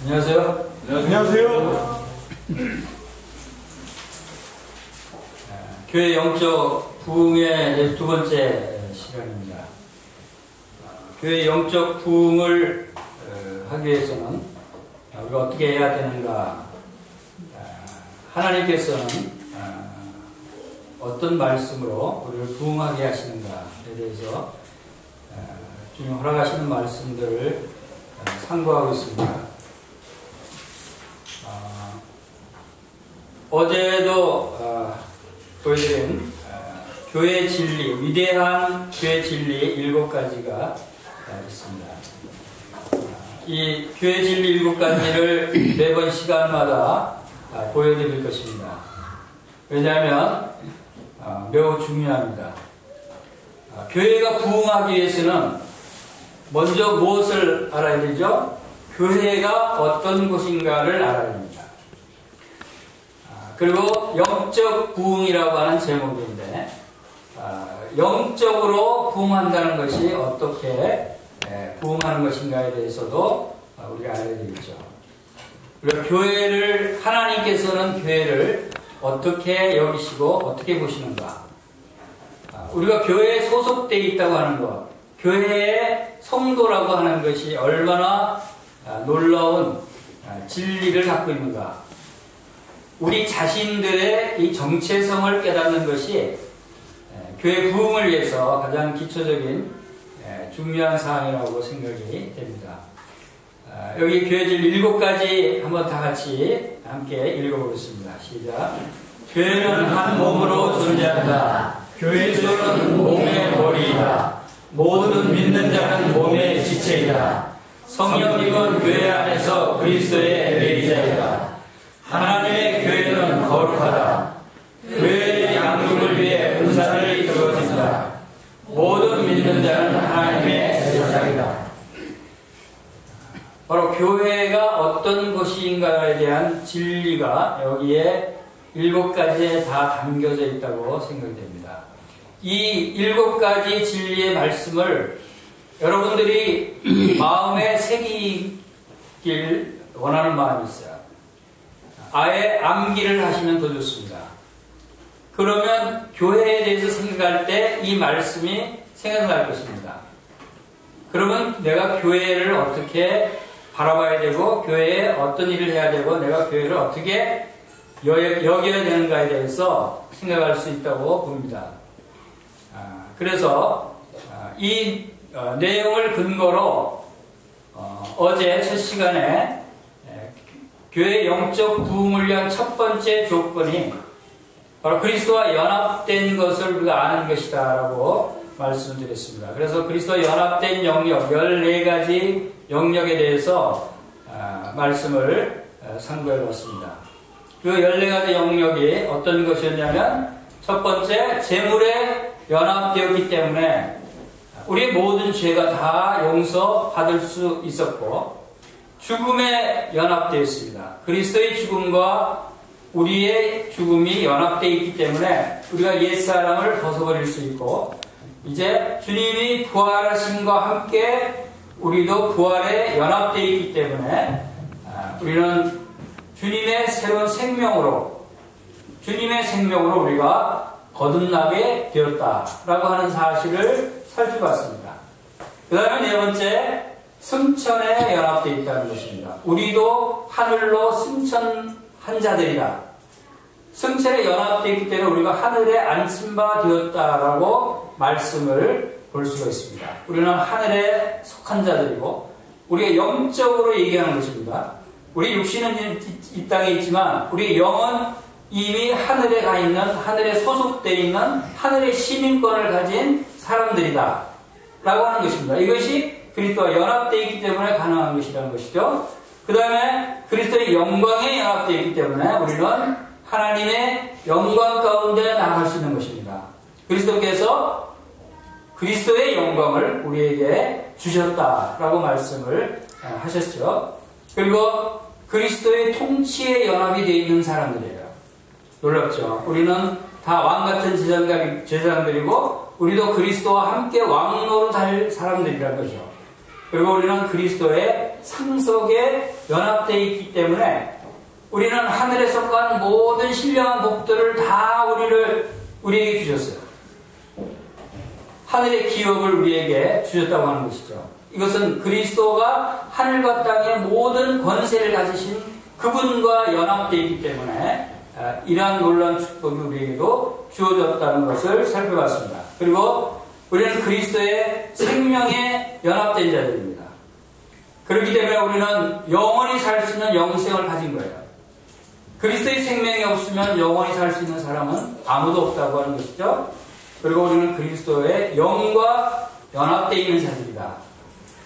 안녕하세요. 안녕하세요. 교회 영적 부흥의 두 번째 시간입니다. 교회 영적 부흥을 하기 위해서는 우리가 어떻게 해야 되는가? 하나님께서는 어떤 말씀으로 우리를 부흥하게 하시는가에 대해서 주님 허락하시는 말씀들을 상고하고 있습니다. 어제도 보여드린 교회 진리, 위대한 교회 진리 7가지가 있습니다. 이 교회 진리 7가지를 매번 시간마다 보여드릴 것입니다. 왜냐하면 매우 중요합니다. 교회가 부흥하기 위해서는 먼저 무엇을 알아야 되죠? 교회가 어떤 곳인가를 알아야 됩니다. 그리고 영적 부흥이라고 하는 제목인데 영적으로 부흥한다는 것이 어떻게 부흥하는 것인가에 대해서도 우리가 알아야 되겠죠. 그리고 교회를, 하나님께서는 교회를 어떻게 여기시고 어떻게 보시는가. 우리가 교회에 소속되어 있다고 하는 것, 교회의 성도라고 하는 것이 얼마나 놀라운 진리를 갖고 있는가. 우리 자신들의 이 정체성을 깨닫는 것이 교회 부흥을 위해서 가장 기초적인 중요한 사항이라고 생각이 됩니다. 여기 교회 진리 7가지 한번 다 같이 함께 읽어보겠습니다. 시작. 교회는 한 몸으로 존재한다. 교회는 몸의 머리이다. 모든 믿는 자는 몸의 지체이다. 성령님은 교회 안에서 그리스도의 내리자이다. 하나님의 교회는 거룩하다. 교회의 양육을 위해 은사를 주어진다. 모든 믿는 자는 하나님의 제자이다. 바로 교회가 어떤 것인가에 대한 진리가 여기에 7가지에 다 담겨져 있다고 생각됩니다. 이 7가지 진리의 말씀을 여러분들이 마음에 새기길 원하는 마음이 있어요. 아예 암기를 하시면 더 좋습니다. 그러면 교회에 대해서 생각할 때 이 말씀이 생각날 것입니다. 그러면 내가 교회를 어떻게 바라봐야 되고, 교회에 어떤 일을 해야 되고, 내가 교회를 어떻게 여겨야 되는가에 대해서 생각할 수 있다고 봅니다. 그래서 이 내용을 근거로 어제 첫 시간에 교회 영적 부흥을 위한 첫 번째 조건이 바로 그리스도와 연합된 것을 우리가 아는 것이다 라고 말씀을 드렸습니다. 그래서 그리스도와 연합된 영역 14가지 영역에 대해서 말씀을 상고해 봤습니다. 그 14가지 영역이 어떤 것이었냐면, 첫 번째, 재물에 연합되었기 때문에 우리의 모든 죄가 다 용서받을 수 있었고, 죽음에 연합되어 있습니다. 그리스도의 죽음과 우리의 죽음이 연합되어 있기 때문에 우리가 옛사람을 벗어버릴 수 있고, 이제 주님이 부활하심과 함께 우리도 부활에 연합되어 있기 때문에 우리는 주님의 새로운 생명으로, 주님의 생명으로 우리가 거듭나게 되었다라고 하는 사실을 살펴봤습니다. 그 다음에 네 번째, 승천에 연합되어 있다는 것입니다. 우리도 하늘로 승천한 자들이다. 승천에 연합되어 있기 때문에 우리가 하늘에 안침바 되었다라고 말씀을 볼 수가 있습니다. 우리는 하늘에 속한 자들이고, 우리가 영적으로 얘기하는 것입니다. 우리 육신은 이 땅에 있지만 우리 영은 이미 하늘에 가 있는, 하늘에 소속되어 있는 하늘의 시민권을 가진 사람들이다 라고 하는 것입니다. 이것이 그리스도와 연합되어 있기 때문에 가능한 것이라는 것이죠. 그 다음에 그리스도의 영광에 연합되어 있기 때문에 우리는 하나님의 영광 가운데 나아갈 수 있는 것입니다. 그리스도께서 그리스도의 영광을 우리에게 주셨다라고 말씀을 하셨죠. 그리고 그리스도의 통치에 연합이 되어 있는 사람들이에요. 놀랍죠. 우리는 다 왕같은 제사장들이고 우리도 그리스도와 함께 왕노릇할 사람들이라는 거죠. 그리고 우리는 그리스도의 상속에 연합되어 있기 때문에 우리는 하늘에 속한 모든 신령한 복들을 다 우리에게 주셨어요. 하늘의 기업을 우리에게 주셨다고 하는 것이죠. 이것은 그리스도가 하늘과 땅의 모든 권세를 가지신 그분과 연합되어 있기 때문에 이러한 놀라운 축복이 우리에게도 주어졌다는 것을 살펴봤습니다. 그리고 우리는 그리스도의 생명에 연합된 자들입니다. 그렇기 때문에 우리는 영원히 살 수 있는 영생을 가진 거예요. 그리스도의 생명이 없으면 영원히 살 수 있는 사람은 아무도 없다고 하는 것이죠. 그리고 우리는 그리스도의 영과 연합되어 있는 자들이다.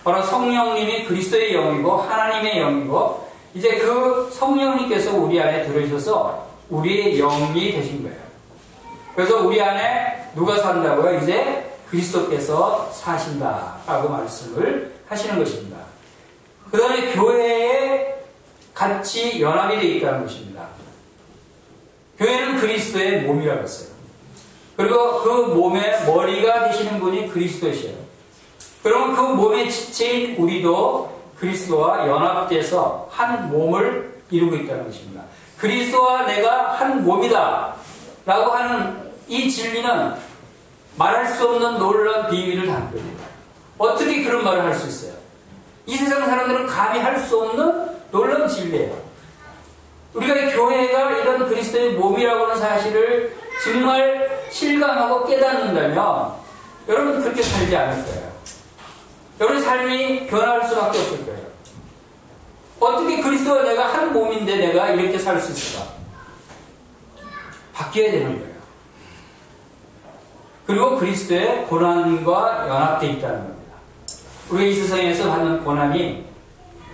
바로 성령님이 그리스도의 영이고 하나님의 영이고 이제 그 성령님께서 우리 안에 들어오셔서 우리의 영이 되신 거예요. 그래서 우리 안에 누가 산다고요? 이제 그리스도께서 사신다라고 말씀을 하시는 것입니다. 그 다음에 교회에 같이 연합이 되어 있다는 것입니다. 교회는 그리스도의 몸이라고 했어요. 그리고 그 몸의 머리가 되시는 분이 그리스도이셔요. 그러면 그 몸의 지체인 우리도 그리스도와 연합돼서 한 몸을 이루고 있다는 것입니다. 그리스도와 내가 한 몸이다 라고 하는 이 진리는 말할 수 없는 놀라운 비밀을 담고 있습니다. 어떻게 그런 말을 할 수 있어요? 이 세상 사람들은 감히 할 수 없는 놀라운 진리예요. 우리가 이 교회가 이런 그리스도의 몸이라고 하는 사실을 정말 실감하고 깨닫는다면 여러분 그렇게 살지 않을 거예요. 여러분의 삶이 변할 수밖에 없을 거예요. 어떻게 그리스도와 내가 한 몸인데 내가 이렇게 살 수 있을까? 바뀌어야 되는 거예요. 그리고 그리스도의 고난과 연합되어 있다는 겁니다. 우리가 이 세상에서 받는 고난이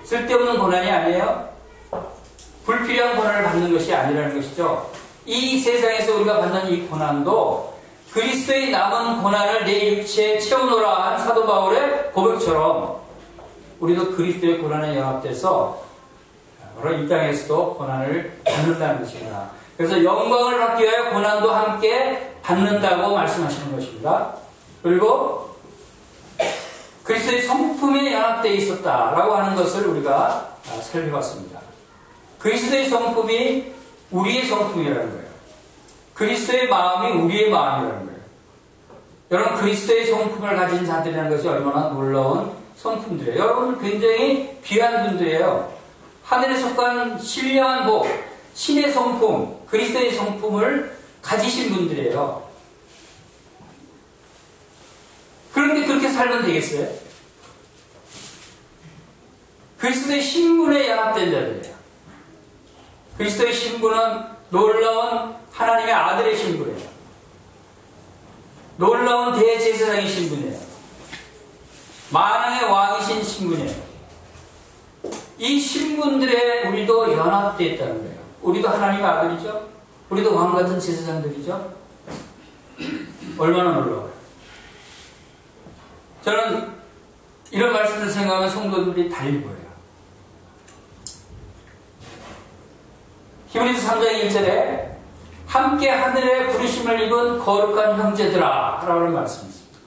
쓸데없는 고난이 아니에요. 불필요한 고난을 받는 것이 아니라는 것이죠. 이 세상에서 우리가 받는 이 고난도 그리스도의 남은 고난을 내 육체에 채우노라 한 사도 바울의 고백처럼 우리도 그리스도의 고난에 연합돼서 바로 이 땅에서도 고난을 받는다는 것입니다. 그래서 영광을 받기 위하여 고난도 함께 받는다고 말씀하시는 것입니다. 그리고 그리스도의 성품에 연합되어 있었다라고 하는 것을 우리가 살펴봤습니다. 그리스도의 성품이 우리의 성품이라는 거예요. 그리스도의 마음이 우리의 마음이라는 거예요. 여러분 그리스도의 성품을 가진 자들이라는 것이 얼마나 놀라운 성품들이에요. 여러분 굉장히 귀한 분들이에요. 하늘에 속한 신령한 복, 신의 성품, 그리스도의 성품을 가지신 분들이에요. 그런데 그렇게 살면 되겠어요? 그리스도의 신분에 연합된 자들이에요. 그리스도의 신분은 놀라운 하나님의 아들의 신분이에요. 놀라운 대제사장의 신분이에요. 만왕의 왕이신 신분이에요. 이 신분들에 우리도 연합되어 있다는 거예요. 우리도 하나님의 아들이죠. 우리도 왕같은 제사장들이죠. 얼마나 놀라워요. 저는 이런 말씀을 생각하면 성도들이 달리 보여요. 히브리서 3장 1절에 함께 하늘의 부르심을 입은 거룩한 형제들아 라는 말씀이 있습니다.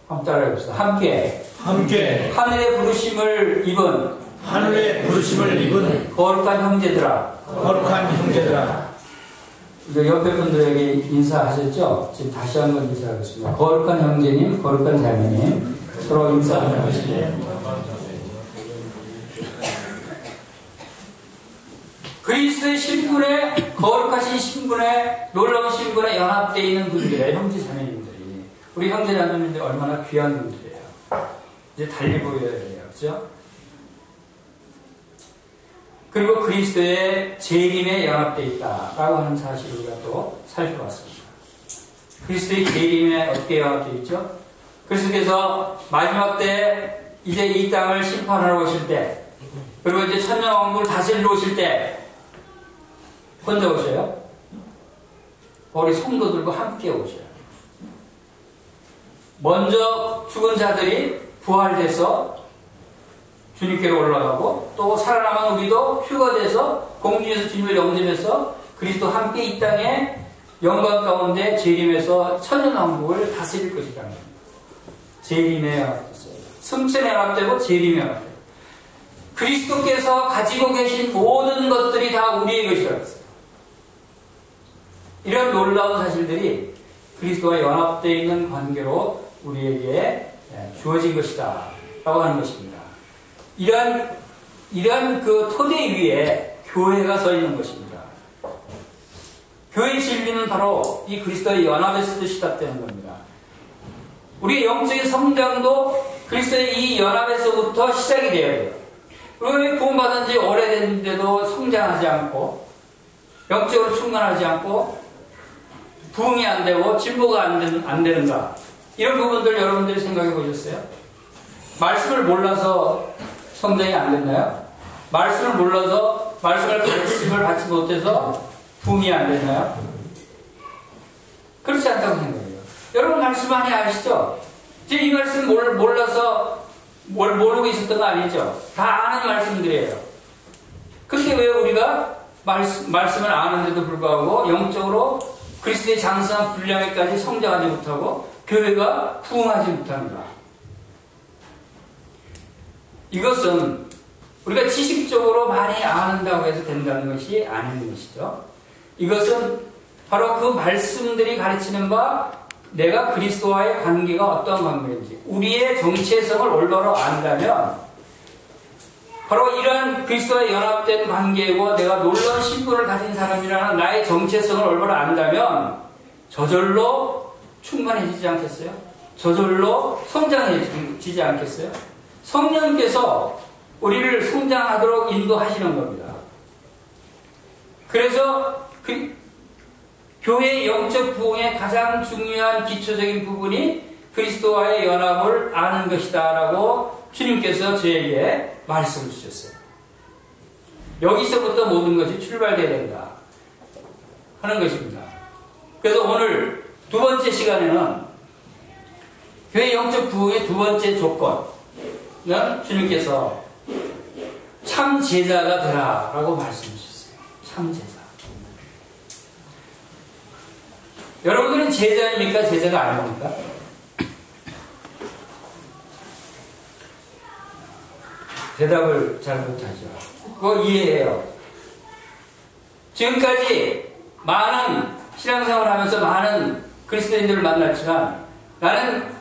한번 따라해 봅시다. 함께 하늘의 부르심을 입은 거룩한 형제들아. 옆에 분들에게 인사하셨죠? 지금 다시 한번 인사하겠습니다. 거룩한 형제님, 거룩한 자매님 서로 인사하는 것이에요. 그리스도의 신분에, 거룩하신 신분에, 놀라운 신분에 연합되어 있는 분들의 형제 자매님들이, 우리 형제 자매님들이 얼마나 귀한 분들이에요. 이제 달리 보여야 돼요. 그렇죠? 그리고 그리스도의 재림에 연합되어 있다라고 하는 사실을 우리가 또 살펴봤습니다. 그리스도의 재림에 어떻게 연합되어 있죠? 그리스도께서 마지막 때 이제 이 땅을 심판하러 오실 때, 그리고 이제 천년왕국을 다스리러 오실 때 혼자 오셔요? 우리 성도들과 함께 오셔요. 먼저 죽은 자들이 부활돼서 주님께로 올라가고 또 살아남은 우리도 휴거돼서 공중에서 주님을 영접해서 그리스도 함께 이 땅에 영광 가운데 재림해서 천년왕국을 다스릴 것이라는 겁니다. 재림에 왔었어요. 승천에 연합되고 재림에 연합되고 그리스도께서 가지고 계신 모든 것들이 다 우리의 것이라고 했어요. 이런 놀라운 사실들이 그리스도와 연합되어 있는 관계로 우리에게 주어진 것이다 라고 하는 것입니다. 이러한 그 토대 위에 교회가 서 있는 것입니다. 교회의 진리는 바로 이 그리스도의 연합에서도 시작되는 겁니다. 우리의 영적인 성장도 그리스도의 이 연합에서부터 시작이 되어야 돼요. 왜 구원받은 지 오래됐는데도 성장하지 않고 영적으로 충만하지 않고 부흥이 안 되고 진보가 안 되는가? 이런 부분들 여러분들이 생각해 보셨어요? 말씀을 몰라서 성장이 안 됐나요? 말씀을 몰라서 말씀을 가르침을 받지 못해서 부흥이 안 됐나요? 그렇지 않다고 생각해요. 여러분 말씀 많이 아시죠? 지금 이 말씀 몰라서 뭘 모르고 있었던 거 아니죠? 다 아는 말씀들이에요. 그런데 왜 우리가 말씀을 아는데도 불구하고 영적으로 그리스도의 장성한 분량에까지 성장하지 못하고 교회가 부흥하지 못합니다. 이것은 우리가 지식적으로 많이 아는다고 해서 된다는 것이 아닌 것이죠. 이것은 바로 그 말씀들이 가르치는 바 내가 그리스도와의 관계가 어떤 관계인지 우리의 정체성을 올바로 안다면 바로 이러한 그리스도와 연합된 관계고 내가 놀라운 신분을 가진 사람이라는 나의 정체성을 올바로 안다면 저절로 충만해지지 않겠어요? 저절로 성장해지지 않겠어요? 성령께서 우리를 성장하도록 인도하시는 겁니다. 그래서 교회의 영적 부흥의 가장 중요한 기초적인 부분이 그리스도와의 연합을 아는 것이다 라고 주님께서 저에게 말씀을 주셨어요. 여기서부터 모든 것이 출발되어야 된다 하는 것입니다. 그래서 오늘 두 번째 시간에는 교회 영적 부흥의 두 번째 조건은 주님께서 참 제자가 되라 라고 말씀해 주셨어요. 참 제자. 여러분들은 제자입니까? 제자가 아닙니까? 대답을 잘 못하죠. 그거 이해해요. 지금까지 많은 신앙생활을 하면서 많은 그리스도인들을 만났지만 나는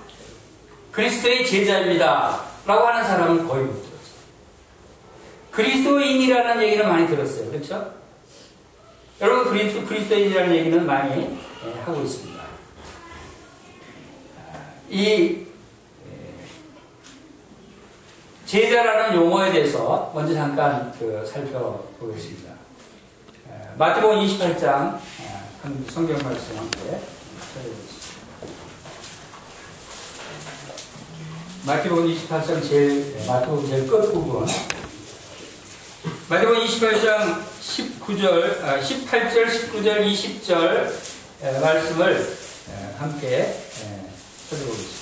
그리스도의 제자입니다 라고 하는 사람은 거의 못 들었어요. 그리스도인이라는 얘기는 많이 들었어요. 그렇죠? 여러분 그리스도인이라는 얘기는 많이 하고 있습니다. 이 제자라는 용어에 대해서 먼저 잠깐 살펴보겠습니다. 마태복음 28장 성경 말씀 함께 찾아보겠습니다. 마태복음 28장 마태복음 제일 끝부분 마태복음 28장 18절, 19절, 20절 말씀을 함께 찾아보겠습니다.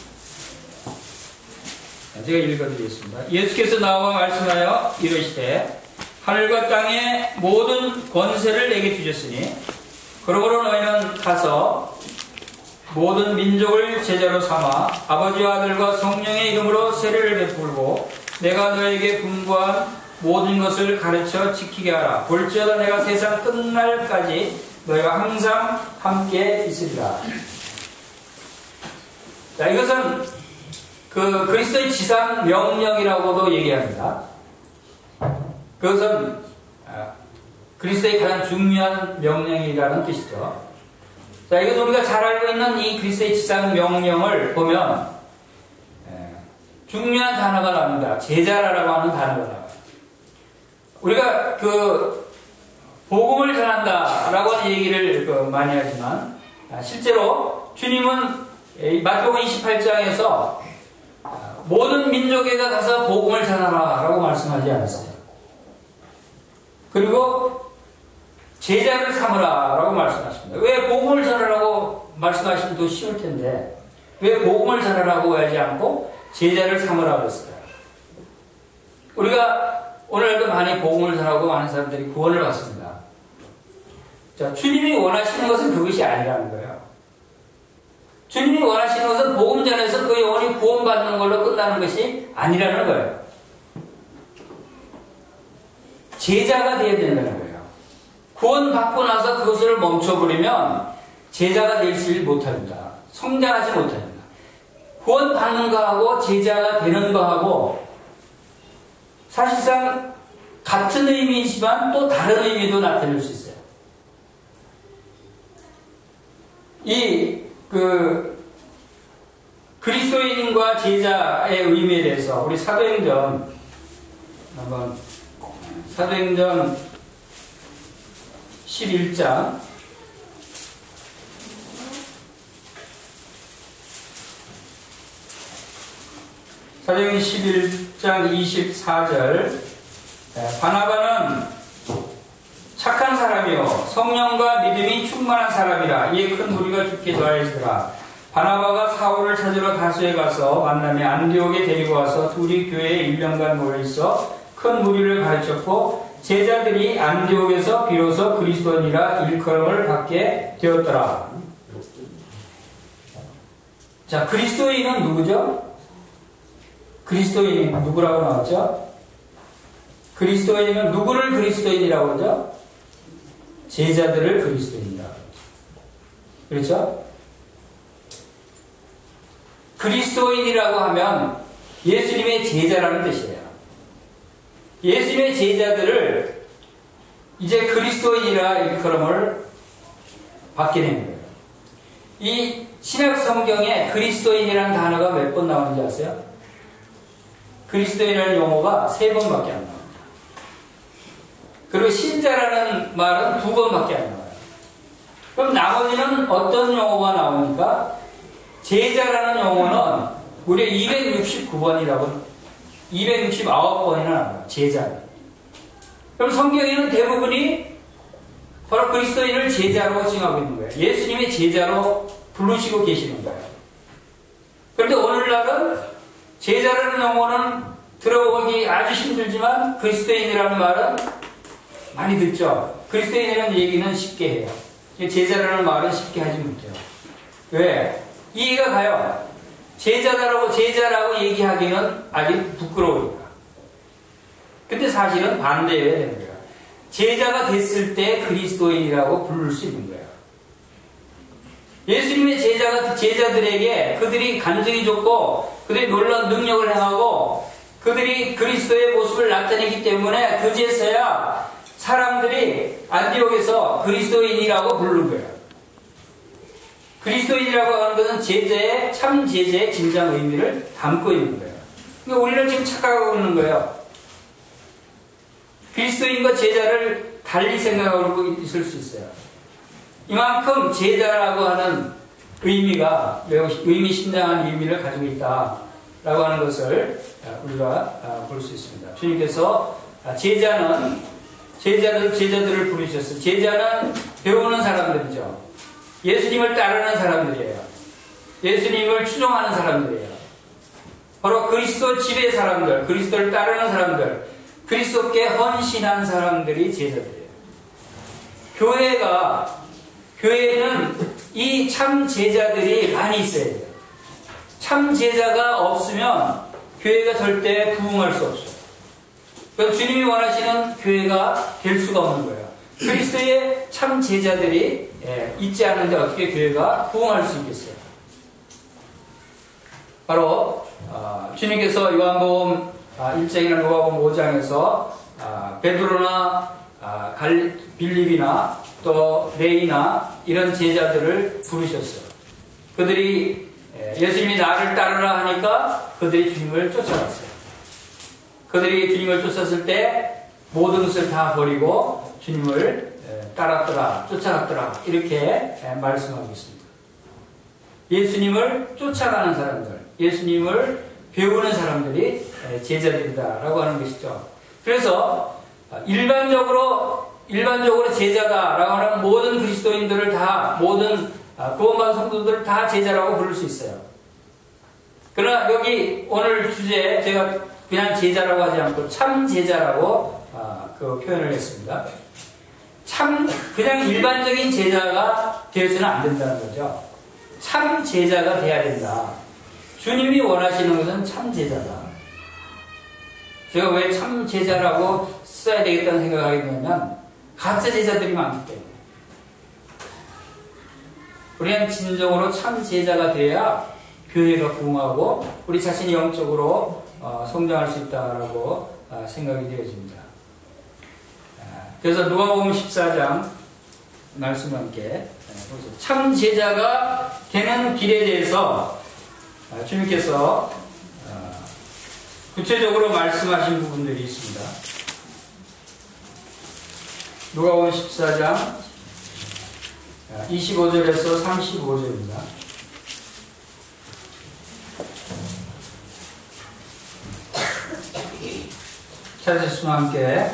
제가 읽어드리겠습니다. 예수께서 나와 말씀하여 이르시되 하늘과 땅의 모든 권세를 내게 주셨으니 그러므로 너희는 가서 모든 민족을 제자로 삼아 아버지와 아들과 성령의 이름으로 세례를 베풀고 내가 너에게 분부한 모든 것을 가르쳐 지키게 하라. 볼지어다 내가 세상 끝날까지 너희와 항상 함께 있으리라. 자, 이것은 그리스도의 지상 명령이라고도 얘기합니다. 그것은 그리스도의 가장 중요한 명령이라는 뜻이죠. 자, 이것은 우리가 잘 알고 있는 이 그리스도의 지상 명령을 보면 중요한 단어가 나옵니다. 제자라고 하는 단어가 나와요. 우리가 복음을 전한다라고 하는 얘기를 많이 하지만 실제로 주님은 마태복음 28장에서 모든 민족에게 가서 복음을 전하라 라고 말씀하지 않았어요. 그리고 제자를 삼으라 라고 말씀하십니다. 왜 복음을 전하라고 말씀하시면 더 쉬울 텐데 왜 복음을 전하라고 하지 않고 제자를 삼으라고 했을까요? 우리가 오늘도 많이 복음을 전하고 많은 사람들이 구원을 받습니다. 자, 주님이 원하시는 것은 그것이 아니라는 거예요. 주님이 원하시는 것은 복음 전에서 그 영혼이 구원받는 걸로 끝나는 것이 아니라는 거예요. 제자가 되어야 된다는 거예요. 구원받고 나서 그것을 멈춰버리면 제자가 되지 못합니다. 성장하지 못합니다. 구원받는 거하고 제자가 되는 거하고 사실상 같은 의미이지만 또 다른 의미도 나타낼 수 있어요. 그리스도인과 제자의 의미에 대해서 우리 사도행전 11장 사도행전 11장 24절 바나바는 착한 사람이요 성령과 믿음이 충만한 사람이라 이에 큰 무리가 죽게 더하여지더라. 바나바가 사울을 찾으러 다소에 가서 만남에 안디옥에 데리고 와서 둘이 교회에 1년간 모여있어 큰 무리를 가르쳤고 제자들이 안디옥에서 비로소 그리스도인이라 일컬음을 받게 되었더라. 자, 그리스도인은 누구죠? 그리스도인이 누구라고 나왔죠? 그리스도인은 누구를 그리스도인이라고 하죠? 제자들을 그리스도인이라고 하죠. 그렇죠? 그리스도인이라고 하면 예수님의 제자라는 뜻이에요. 예수님의 제자들을 이제 그리스도인이라 일컬음을 받게 되는 거예요. 이 신약 성경에 그리스도인이라는 단어가 몇 번 나오는지 아세요? 그리스도인이라는 용어가 3번밖에 안 나옵니다. 그리고 신자라는 말은 2번밖에 안 나와요. 그럼 나머지는 어떤 용어가 나오니까 제자라는 용어는 무려 269번이라고 269번이나 나와요. 제자는. 그럼 성경에는 대부분이 바로 그리스도인을 제자로 칭하고 있는 거예요. 예수님의 제자로 부르시고 계시는 거예요. 그런데 오늘날은 제자라는 용어는 들어보기 아주 힘들지만 그리스도인이라는 말은 많이 듣죠. 그리스도인이라는 얘기는 쉽게 해요. 제자라는 말은 쉽게 하지 못해요. 왜? 이해가 가요. 제자라고 얘기하기는 아직 부끄러우니까. 근데 사실은 반대여야 되는 거예요. 제자가 됐을 때 그리스도인이라고 부를 수 있는 거예요. 예수님의 제자들에게 그들이 간증이 좋고 그들이 놀라운 능력을 행하고 그들이 그리스도의 모습을 나타내기 때문에 그제서야 사람들이 안디옥에서 그리스도인이라고 부르는 거예요. 그리스도인이라고 하는 것은 참 제자의 진정 의미를 담고 있는 거예요. 그러니까 우리는 지금 착각하고 있는 거예요. 그리스도인과 제자를 달리 생각하고 있을 수 있어요. 이만큼 제자라고 하는 의미가 매우 의미심장한 의미를 가지고 있다라고 하는 것을 우리가 볼 수 있습니다. 주님께서 제자들을 부르셨어요. 제자는 배우는 사람들이죠. 예수님을 따르는 사람들이에요. 예수님을 추종하는 사람들이에요. 바로 그리스도 집의 사람들, 그리스도를 따르는 사람들, 그리스도께 헌신한 사람들이 제자들이에요. 교회에는 이 참 제자들이 많이 있어야 돼요. 참 제자가 없으면 교회가 절대 부흥할 수 없어요. 그러니까 주님이 원하시는 교회가 될 수가 없는 거예요. 그리스도의 참 제자들이 있지 않은데 어떻게 교회가 부흥할 수 있겠어요? 바로 주님께서 요한복음 1장이나 요한복음 5장에서 베드로나 빌립이나 또 레이나 이런 제자들을 부르셨어요. 그들이 예수님이 나를 따르라 하니까 그들이 주님을 쫓아갔어요. 그들이 주님을 쫓았을 때 모든 것을 다 버리고 주님을 따랐더라, 쫓아갔더라 이렇게 말씀하고 있습니다. 예수님을 쫓아가는 사람들, 예수님을 배우는 사람들이 제자들이다라고 하는 것이죠. 그래서 일반적으로 제자다라고 하는 모든 그리스도인들을 다, 모든 구원받은 성도들을 다 제자라고 부를 수 있어요. 그러나 여기 오늘 주제에 제가 그냥 제자라고 하지 않고 참 제자라고 그 표현을 했습니다. 그냥 일반적인 제자가 되어서는 안 된다는 거죠. 참 제자가 돼야 된다. 주님이 원하시는 것은 참 제자다. 제가 왜 참 제자라고 써야 되겠다는 생각을 하게 되냐면 가짜 제자들이 많기 때문에 우리는 진정으로 참 제자가 돼야 교회가 부흥하고 우리 자신이 영적으로 성장할 수 있다라고 생각이 되어집니다. 그래서 누가복음 14장 말씀과 함께 참 제자가 되는 길에 대해서 주님께서 구체적으로 말씀하신 부분들이 있습니다. 누가복음 14장 25절에서 35절입니다. 찾으시면 함께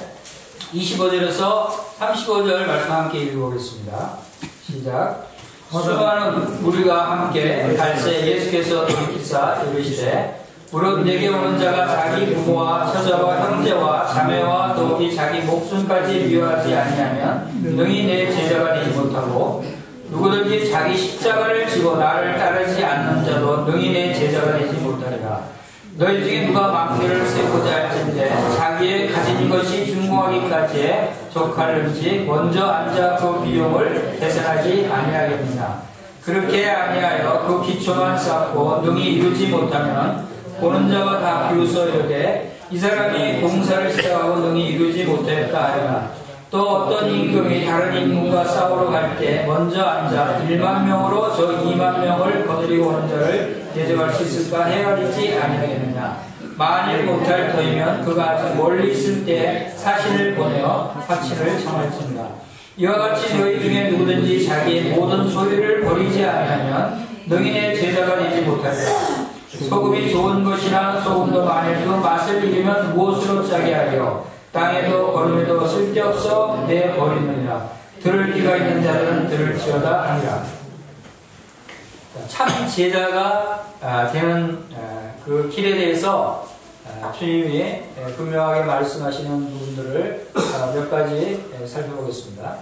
25절에서 35절 말씀 함께 읽어보겠습니다. 시작. 수많은 무리가 함께 갈새 예수께서 돌이키사 이르시되 무릇 내게 오는 자가 자기 부모와 처자와 형제와 자매와 더욱이 자기 목숨까지 미워하지 아니하면 능히 내 제자가 되지 못하고 누구든지 자기 십자가를 지고 나를 따르지 않는 자도 능히 내 제자가 되지 못하리라. 너희 중에 누가 망대를 세우고자 할진대 자기의 가진 것이 중공하기까지에 족하는지 먼저 앉아 그 비용을 계산하지 아니하겠느냐. 그렇게 아니하여 그 기초만 쌓고 능히 이루지 못하면 보는 자가 다 비웃어 이르되 이 사람이 봉사를 시작하고 능히 이루지 못했다 하여라. 또 어떤 임금이 다른 임금과 싸우러 갈 때 먼저 앉아 1만 명으로 저 2만 명을 거느리고 오는 자를 대접할 수 있을까 헤아리지 아니하겠느냐. 만일 못할 터이면 그가 아직 멀리 있을 때 사신을 보내어 확신을 청할지니라. 이와 같이 너희 중에 누구든지 자기의 모든 소유를 버리지 아니하면 능히 내 제자가 되지 못하리라. 소금이 좋은 것이나 소금도 만일 그 맛을 잃으면 무엇으로 짜게 하려. 땅에도 거름에도 쓸데없어 내버리느니라. 들을 귀가 있는 자들은 들을지어다 하니라. 참 제자가 되는 그 길에 대해서 주님이 분명하게 말씀하시는 부분들을 몇 가지 살펴보겠습니다.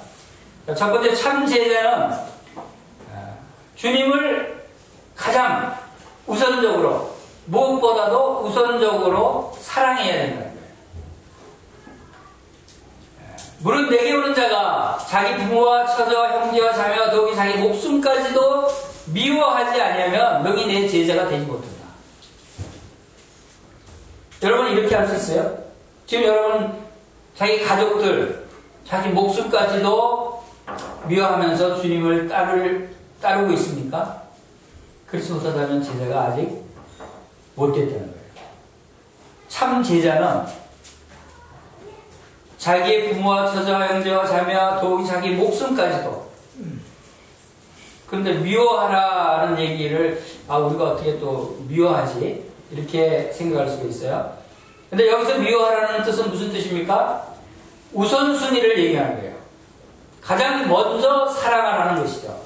첫 번째, 참 제자는 주님을 가장 우선적으로, 무엇보다도 우선적으로 사랑해야 된다는 거예요. 무릇 내게 오는 자가 자기 부모와 처자와 형제와 자매와 더욱이 자기 목숨까지도 미워하지 아니하면 너희 내 제자가 되지 못한다. 여러분 이렇게 할 수 있어요? 지금 여러분 자기 가족들, 자기 목숨까지도 미워하면서 주님을 따르고 있습니까? 그렇지 못하다면 제자가 아직 못됐다는 거예요. 참 제자는 자기의 부모와 처자와 형제와 자매와 더욱이 자기 목숨까지도. 그런데 미워하라는 얘기를 우리가 어떻게 또 미워하지? 이렇게 생각할 수가 있어요. 근데 여기서 미워하라는 뜻은 무슨 뜻입니까? 우선순위를 얘기하는 거예요. 가장 먼저 사랑하라는 것이죠.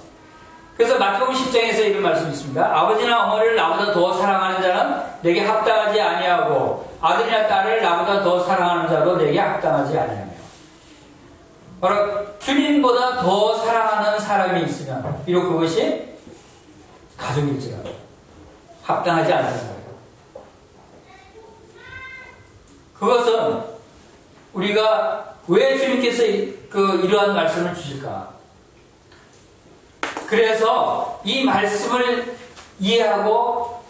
그래서 마태복음 10장에서 이런 말씀이 있습니다. 아버지나 어머니를 나보다 더 사랑하는 자는 내게 합당하지 아니하고 아들이나 딸을 나보다 더 사랑하는 자도 내게 합당하지 아니하며. 바로 주님보다 더 사랑하는 사람이 있으면 비록 그것이 가족일지라도 합당하지 않는 거예요. 그것은 우리가 왜 주님께서 이러한 말씀을 주실까? 그래서 이 말씀을 이해하고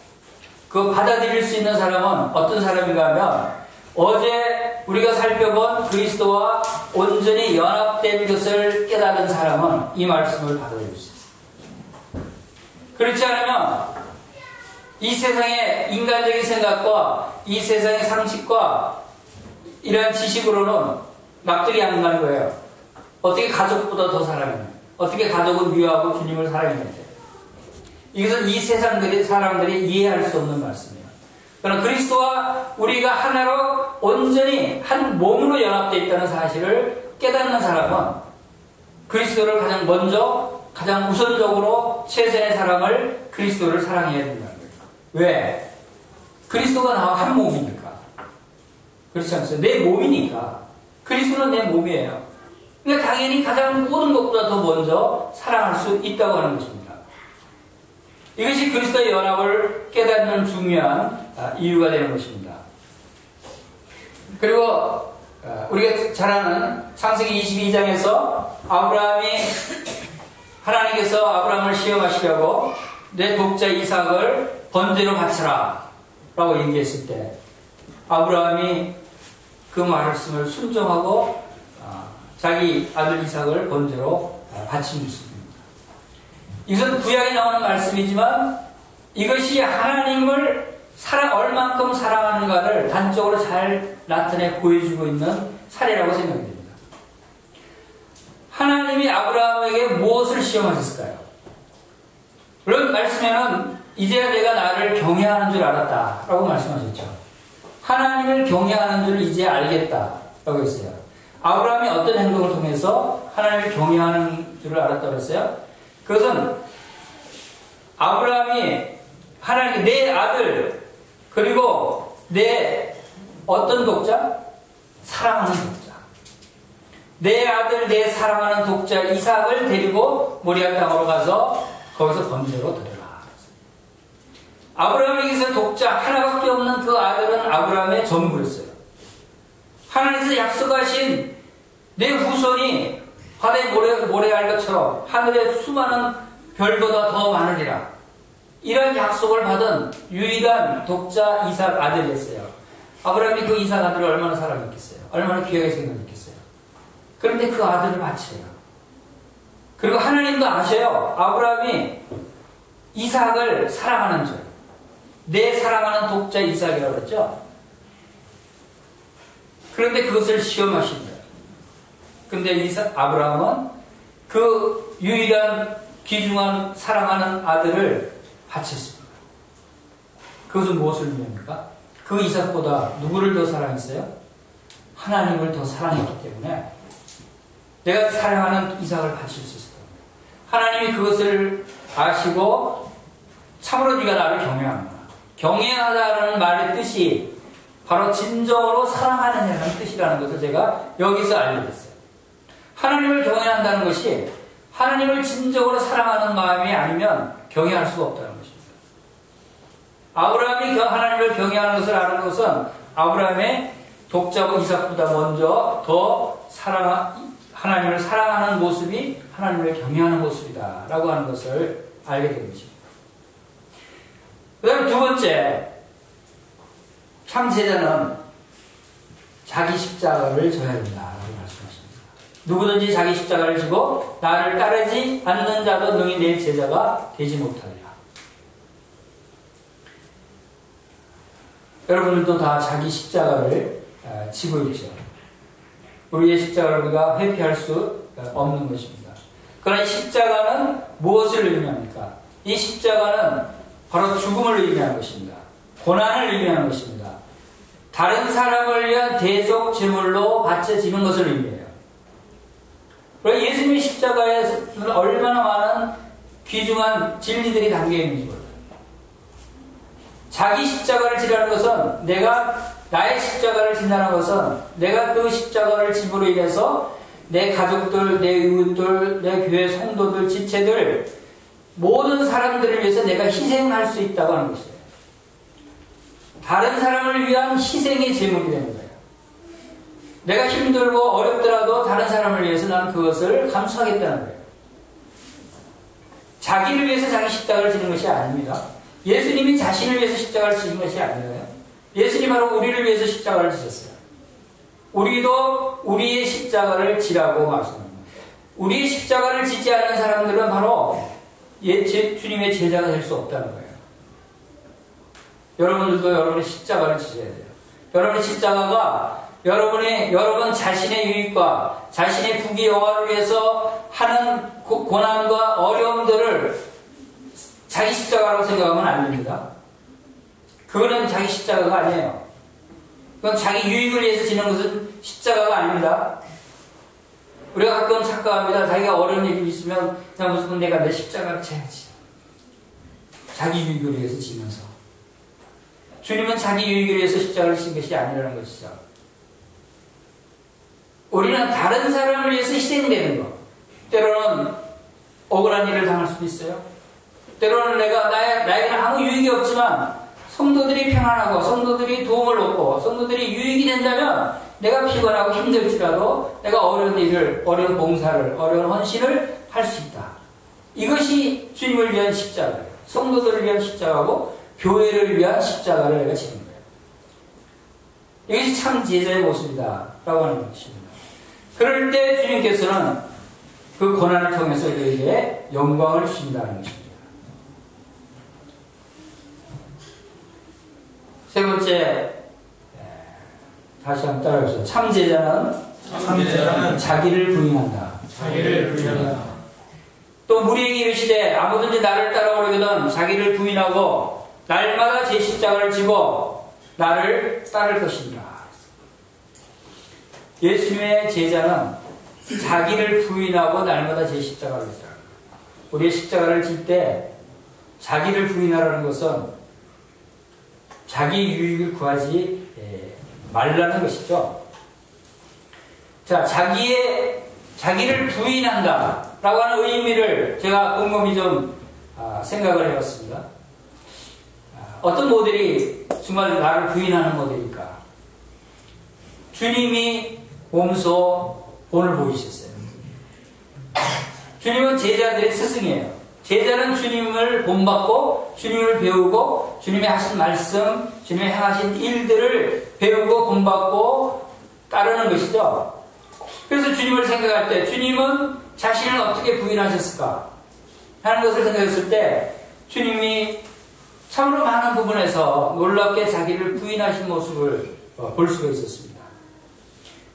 받아들일 수 있는 사람은 어떤 사람인가 하면 어제 우리가 살펴본 그리스도와 온전히 연합된 것을 깨달은 사람은 이 말씀을 받아들일 수 있어요. 그렇지 않으면 이 세상의 인간적인 생각과 이 세상의 상식과 이러한 지식으로는 납득이 안 가는 거예요. 어떻게 가족보다 더 사랑해요? 어떻게 가족은 미워하고 주님을 사랑했는데? 이것은 이 세상들이 사람들이 이해할 수 없는 말씀이에요. 그러나 그리스도와 우리가 하나로 온전히 한 몸으로 연합되어 있다는 사실을 깨닫는 사람은 그리스도를 가장 먼저, 가장 우선적으로 최선의 사람을 그리스도를 사랑해야 된다는 거예요. 왜? 그리스도가 나와 한 몸이니까. 그렇지 않습니까? 내 몸이니까. 그리스도는 내 몸이에요. 그러니까 당연히 가장 모든 것보다 더 먼저 사랑할 수 있다고 하는 것입니다. 이것이 그리스도의 연합을 깨닫는 중요한 이유가 되는 것입니다. 그리고 우리가 잘 아는 창세기 22장에서 하나님께서 아브라함을 시험하시려고 내 독자 이삭을 번제로 바쳐라 라고 얘기했을 때 아브라함이 그 말씀을 순종하고 자기 아들 이삭을 번제로 바친 것입니다. 이것은 구약에 나오는 말씀이지만 이것이 하나님을 얼만큼 사랑하는가를 단적으로 잘 나타내 보여주고 있는 사례라고 생각이 됩니다. 하나님이 아브라함에게 무엇을 시험하셨을까요? 물론 말씀에는 이제야 내가 나를 경외하는 줄 알았다 라고 말씀하셨죠. 하나님을 경외하는 줄 이제 알겠다 라고 했어요. 아브라함이 어떤 행동을 통해서 하나님을 경외하는 줄을 알았다고 했어요? 그것은 아브라함이 하나님께 내 아들 그리고 내 어떤 독자? 사랑하는 독자. 내 아들 내 사랑하는 독자 이삭을 데리고 모리아 땅으로 가서 거기서 번제로 드려라. 아브라함에게서 독자 하나밖에 없는 그 아들은 아브라함의 전부였어요. 하나님께서 약속하신 내 후손이 바다에 모래알 것처럼 하늘에 수많은 별보다 더 많으리라. 이런 약속을 받은 유일한 독자 이삭 아들이었어요. 아브라함이 그 이삭 아들을 얼마나 사랑했겠어요. 얼마나 귀하게 생각했겠어요. 그런데 그 아들을 바쳐요. 그리고 하나님도 아셔요. 아브라함이 이삭을 사랑하는 줄. 내 사랑하는 독자 이삭이라고 그랬죠. 그런데 그것을 시험하신 거예요. 그런데 아브라함은 그 유일한 귀중한 사랑하는 아들을 바쳤습니다. 그것은 무엇을 의미합니까? 그 이삭보다 누구를 더 사랑했어요? 하나님을 더 사랑했기 때문에 내가 사랑하는 이삭을 바칠 수 있었다. 하나님이 그것을 아시고 참으로 네가 나를 경외하는구나. 경외하다라는 말의 뜻이 바로 진정으로 사랑하느냐는 뜻이라는 것을 제가 여기서 알게 됐어요. 하나님을 경외한다는 것이 하나님을 진정으로 사랑하는 마음이 아니면 경외할 수가 없다는 것입니다. 아브라함이 하나님을 경외하는 것을 아는 것은 아브라함의 독자고 이삭보다 먼저 더 하나님을 사랑하는 모습이 하나님을 경외하는 모습이다 라고 하는 것을 알게 된 것입니다. 그 다음에 두 번째, 참 제자는 자기 십자가를 져야 된다라고 말씀하십니다. 누구든지 자기 십자가를 지고 나를 따르지 않는 자도 능히 내 제자가 되지 못하리라. 여러분들도 다 자기 십자가를 지고 있죠. 우리의 십자가를 우리가 회피할 수 없는 것입니다. 그러나 이 십자가는 무엇을 의미합니까? 이 십자가는 바로 죽음을 의미하는 것입니다. 고난을 의미하는 것입니다. 다른 사람을 위한 대속 제물로 바쳐지는 것을 의미해요. 그리고 예수님의 십자가에는 얼마나 많은 귀중한 진리들이 담겨 있는지 몰라요. 자기 십자가를 지라는 것은 나의 십자가를 진다는 것은 내가 그 십자가를 짐으로 인해서 내 가족들, 내 이웃들, 내 교회 성도들, 지체들 모든 사람들을 위해서 내가 희생할 수 있다고 하는 것이에요. 다른 사람을 위한 희생의 제목이 되는 거예요. 내가 힘들고 어렵더라도 다른 사람을 위해서 나는 그것을 감수하겠다는 거예요. 자기를 위해서 자기 십자가를 지는 것이 아닙니다. 예수님이 자신을 위해서 십자가를 지는 것이 아니에요. 예수님이 바로 우리를 위해서 십자가를 지셨어요. 우리도 우리의 십자가를 지라고 말씀합니다. 우리의 십자가를 지지 않는 사람들은 바로 주님의 제자가 될 수 없다는 거예요. 여러분들도 여러분의 십자가를 지셔야 돼요. 여러분의 십자가가 여러분 자신의 유익과 자신의 부귀 영화를 위해서 하는 고난과 어려움들을 자기 십자가라고 생각하면 안 됩니다. 그거는 자기 십자가가 아니에요. 그건 자기 유익을 위해서 지는 것은 십자가가 아닙니다. 우리가 가끔 착각합니다. 자기가 어려운 일이 있으면 그냥 무조건 내가 내 십자가를 져야지. 자기 유익을 위해서 지면서. 주님은 자기 유익을 위해서 십자가를 진 것이 아니라는 것이죠. 우리는 다른 사람을 위해서 희생되는 것. 때로는 억울한 일을 당할 수도 있어요. 때로는 나에게는 아무 유익이 없지만 성도들이 평안하고 성도들이 도움을 얻고 성도들이 유익이 된다면 내가 피곤하고 힘들지라도 내가 어려운 일을, 어려운 봉사를, 어려운 헌신을 할 수 있다. 이것이 주님을 위한 십자가예요. 성도들을 위한 십자가고 교회를 위한 십자가를 내가 지는 거예요. 이것이 참 제자의 모습이다 라고 하는 것입니다. 그럴 때 주님께서는 그 고난을 통해서 우리에게 영광을 주신다는 것입니다. 세 번째, 다시 한번 따라해보세요. 참 제자는 자기를 부인한다. 또 무리에게 이르시되 아무든지 나를 따라오려거든 자기를 부인하고 날마다 제 십자가를 지고 나를 따를 것이니라. 예수님의 제자는 자기를 부인하고 날마다 제 십자가를 지라. 우리의 십자가를 질 때 자기를 부인하라는 것은 자기 유익을 구하지 말라는 것이죠. 자, 자기를 부인한다 라고 하는 의미를 제가 곰곰이 좀 생각을 해봤습니다. 어떤 모델이 정말 나를 부인하는 모델일까? 주님이 몸소 본을 보이셨어요. 주님은 제자들의 스승이에요. 제자는 주님을 본받고 주님을 배우고 주님의 하신 말씀, 주님의 행하신 일들을 배우고 본받고 따르는 것이죠. 그래서 주님을 생각할 때 주님은 자신을 어떻게 부인하셨을까 하는 것을 생각했을 때 주님이 참으로 많은 부분에서 놀랍게 자기를 부인하신 모습을 볼 수가 있었습니다.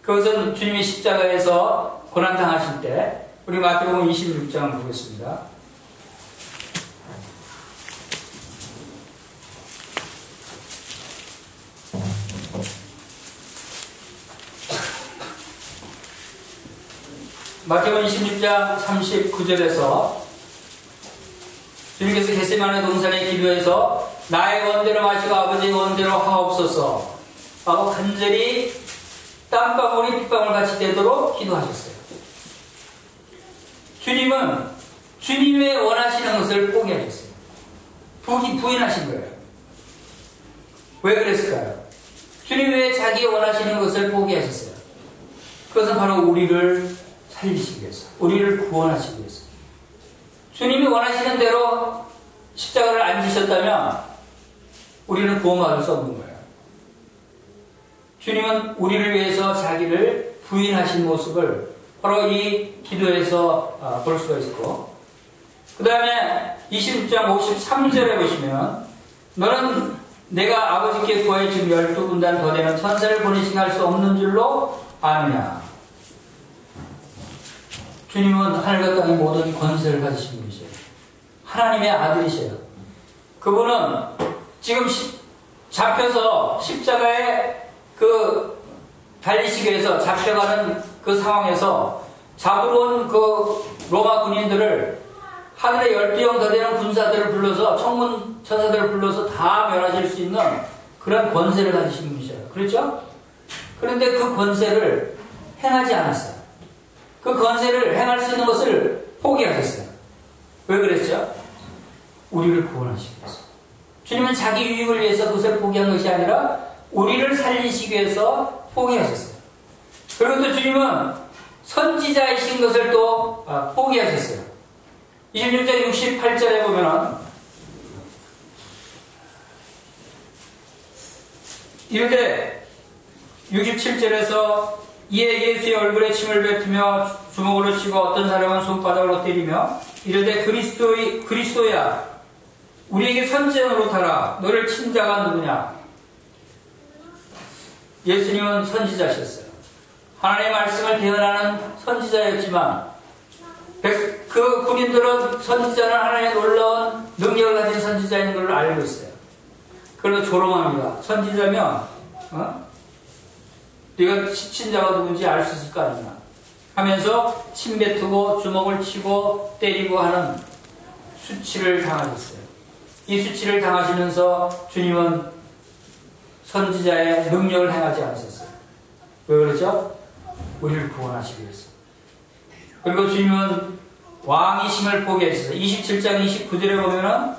그것은 주님이 십자가에서 고난당하실 때 우리 마태복음 26장 보겠습니다. 마태복음 26장 39절에서 주님께서 겟세마네 동산에 기도해서 나의 원대로 마시고 아버지의 원대로 하옵소서 하고 간절히 땀방울이 핏방울 같이 되도록 기도하셨어요. 주님은 주님의 원하시는 것을 포기하셨어요. 부인하신 거예요. 왜 그랬을까요? 주님이 왜 자기 원하시는 것을 포기하셨어요? 그것은 바로 우리를 살리시기 위해서, 우리를 구원하시기 위해서. 주님이 원하시는 대로 십자가를 안 지셨다면 우리는 구원받을 수 없는 거예요. 주님은 우리를 위해서 자기를 부인하신 모습을 바로 이 기도에서 볼 수가 있고, 그 다음에 26장 53절에 보시면 너는 내가 아버지께 구하여 지금 12군단 더 되는 천사를 보내시게 할 수 없는 줄로 아느냐. 주님은 하늘과 땅의 모든 권세를 가지신 분이세요. 하나님의 아들이세요. 그분은 지금 잡혀서 십자가에 달리시기 위해서 잡혀가는 그 상황에서 잡으러 온 그 로마 군인들을 하늘의 12형 더 되는 군사들을 불러서 청문 천사들을 불러서 다 멸하실 수 있는 그런 권세를 가지신 분이셔요. 그렇죠? 그런데 그 권세를 행하지 않았어요. 그 권세를 행할 수 있는 것을 포기하셨어요. 왜 그랬죠? 우리를 구원하시기 위해서. 주님은 자기 유익을 위해서 그것을 포기한 것이 아니라 우리를 살리시기 위해서 포기하셨어요. 그리고 또 주님은 선지자이신 것을 또 포기하셨어요. 26장 68절에 보면은 이렇게 67절에서 이에 예수의 얼굴에 침을 뱉으며 주먹으로 치고 어떤 사람은 손바닥으로 때리며 이르되 그리스도야 우리에게 선지자로 타라. 너를 친 자가 누구냐? 예수님은 선지자셨어요. 하나님의 말씀을 대언하는 선지자였지만 그 군인들은 선지자는 하나님의 놀라운 능력을 가진 선지자인 걸 알고 있어요. 그래서 조롱합니다. 선지자면 네가 친 자가 누군지 알 수 있을 거 아니냐 하면서 침 뱉고 주먹을 치고 때리고 하는 수치를 당하셨어요. 이 수치를 당하시면서 주님은 선지자의 능력을 행하지 않으셨어요. 왜 그러죠? 우리를 구원하시기 위해서. 그리고 주님은 왕이심을 포기하셨어요. 27장 29절에 보면은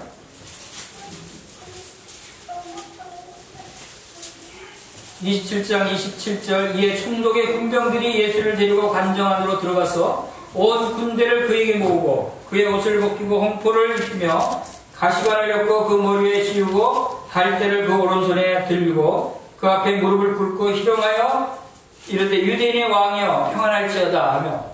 이에 총독의 군병들이 예수를 데리고 관정 안으로 들어가서 온 군대를 그에게 모으고 그의 옷을 벗기고 홍포를 입히며 가시관을 엮고 그 머리에 씌우고 갈대를 그 오른손에 들고 그 앞에 무릎을 꿇고 희롱하여 이르되 유대인의 왕이여 평안할지어다 하며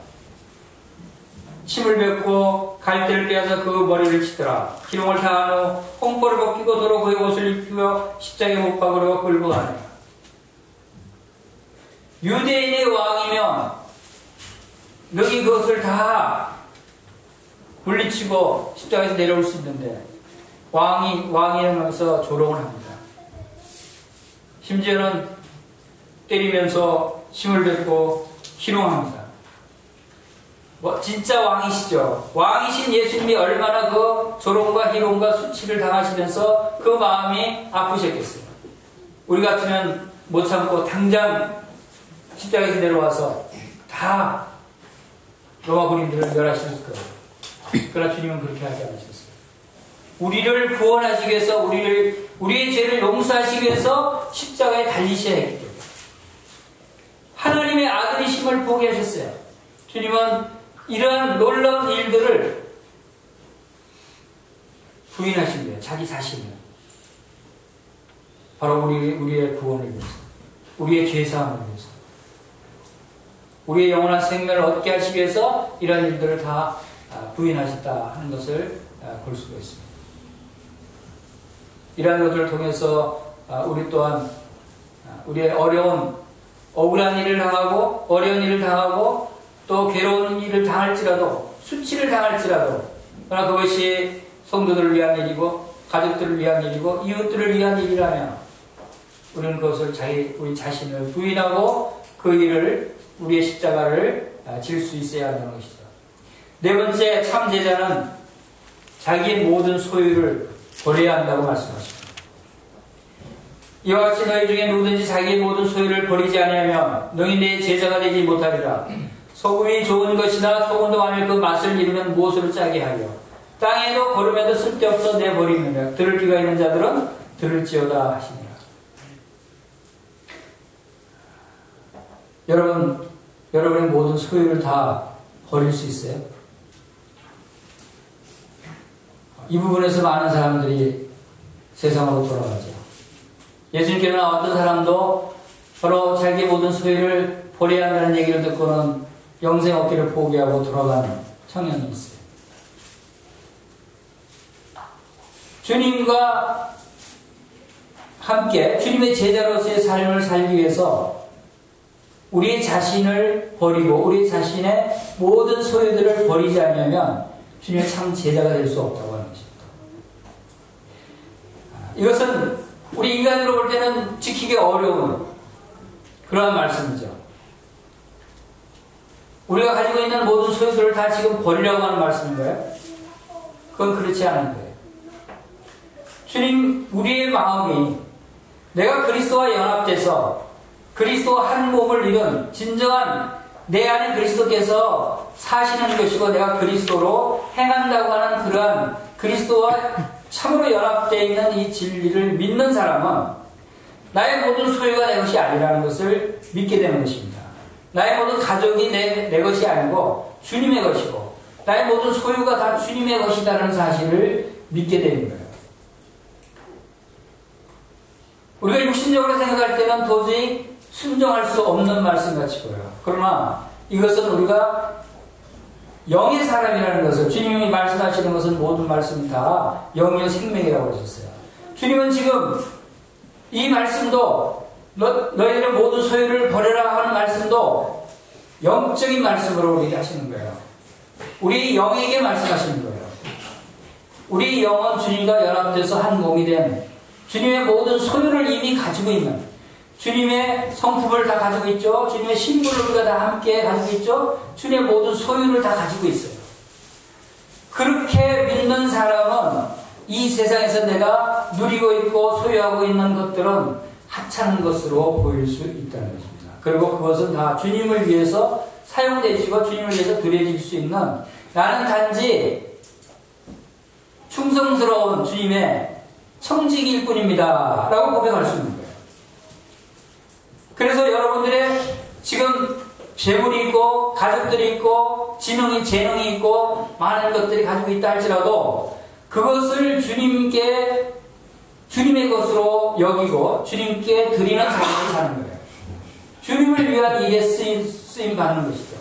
침을 뱉고 갈대를 빼앗아 그 머리를 치더라. 희롱을 다한 후 홍포를 벗기고 도로 그의 옷을 입히며 십자가에 못 박으러 끌고 가네. 유대인의 왕이면 너희 그것을 다 물리치고 십자가에서 내려올 수 있는데 왕이면서 조롱을 합니다. 심지어는 때리면서 침을 뱉고 희롱합니다. 진짜 왕이시죠. 왕이신 예수님이 얼마나 그 조롱과 희롱과 수치를 당하시면서 그 마음이 아프셨겠어요. 우리 같으면 못 참고 당장 십자가에서 내려와서 다 로마 군인들을 멸하셨을 거예요. 그러나 주님은 그렇게 하지 않으셨어요. 우리를 구원하시기 위해서 우리의 죄를 용서하시기 위해서 십자가에 달리셔야 했기 때문에 하나님의 아들이심을 포기하셨어요. 주님은 이러한 놀라운 일들을 부인하신 거예요. 자기 자신을. 바로 우리의 구원을 위해서, 우리의 죄사함을 위해서, 우리의 영원한 생명을 얻게 하시기 위해서 이러한 일들을 다 부인하셨다 하는 것을 볼 수가 있습니다. 이러한 것들을 통해서 우리 또한 우리의 억울한 일을 당하고 어려운 일을 당하고 또 괴로운 일을 당할지라도 수치를 당할지라도 그러나 그것이 성도들을 위한 일이고 가족들을 위한 일이고 이웃들을 위한 일이라면 우리는 그것을 우리 자신을 부인하고 그 일을 우리의 십자가를 질 수 있어야 한다는 것이죠. 네 번째, 참 제자는 자기의 모든 소유를 버려야 한다고 말씀하십니다. 이와 같이 너희 중에 누구든지 자기의 모든 소유를 버리지 아니하면 너희 내 제자가 되지 못하리라. 소금이 좋은 것이나 소금도 만일 그 맛을 잃으면 무엇으로 짜게 하려. 땅에도 걸음에도 쓸데없어 내버리느냐. 들을 귀가 있는 자들은 들을지어다 하시니라. 여러분의 모든 소유를 다 버릴 수 있어요? 이 부분에서 많은 사람들이 세상으로 돌아가죠. 예수님께로 나왔던 사람도 바로 자기의 모든 소유를 버려야 한다는 얘기를 듣고는 영생 얻기를 포기하고 돌아가는 청년이 있어요. 주님과 함께 주님의 제자로서의 삶을 살기 위해서 우리의 자신을 버리고 우리 자신의 모든 소유들을 버리지 않으면 주님의 참 제자가 될 수 없다고 하는 것입니다. 이것은 우리 인간으로 볼 때는 지키기 어려운 그러한 말씀이죠. 우리가 가지고 있는 모든 소유들을 다 지금 버리라고 하는 말씀인가요? 그건 그렇지 않은 거예요. 주님, 우리의 마음이 내가 그리스도와 연합돼서 그리스도와 한 몸을 이룬 진정한 내 안에 그리스도께서 사시는 것이고 내가 그리스도로 행한다고 하는 그러한 그리스도와 참으로 연합되어 있는 이 진리를 믿는 사람은 나의 모든 소유가 내 것이 아니라는 것을 믿게 되는 것입니다. 나의 모든 가족이 내 것이 아니고 주님의 것이고 나의 모든 소유가 다 주님의 것이다라는 사실을 믿게 되는 거예요. 우리가 육신적으로 생각할 때는 도저히 순종할 수 없는 말씀같이 보여요. 그러나 이것은 우리가 영의 사람이라는 것을 주님이 말씀하시는 것은 모든 말씀 다 영의 생명이라고 하셨어요. 주님은 지금 이 말씀도 너희들의 모든 소유를 버려라 하는 말씀도 영적인 말씀으로 우리에게 하시는 거예요. 우리 영에게 말씀하시는 거예요. 우리 영은 주님과 연합돼서 한 몸이 된 주님의 모든 소유를 이미 가지고 있는 주님의 성품을 다 가지고 있죠. 주님의 신분을 우리가 다 함께 가지고 있죠. 주님의 모든 소유를 다 가지고 있어요. 그렇게 믿는 사람은 이 세상에서 내가 누리고 있고 소유하고 있는 것들은 하찮은 것으로 보일 수 있다는 것입니다. 그리고 그것은 다 주님을 위해서 사용되시고 주님을 위해서 드려질 수 있는 나는 단지 충성스러운 주님의 청지기일 뿐입니다 라고 고백할 수 있는 거예요. 그래서 여러분들의 지금 재물이 있고 가족들이 있고 재능이 있고 많은 것들이 가지고 있다 할지라도 그것을 주님의 것으로 여기고 주님께 드리는 삶을 사는 거예요. 주님을 위한 일에 쓰임 받는 것이죠.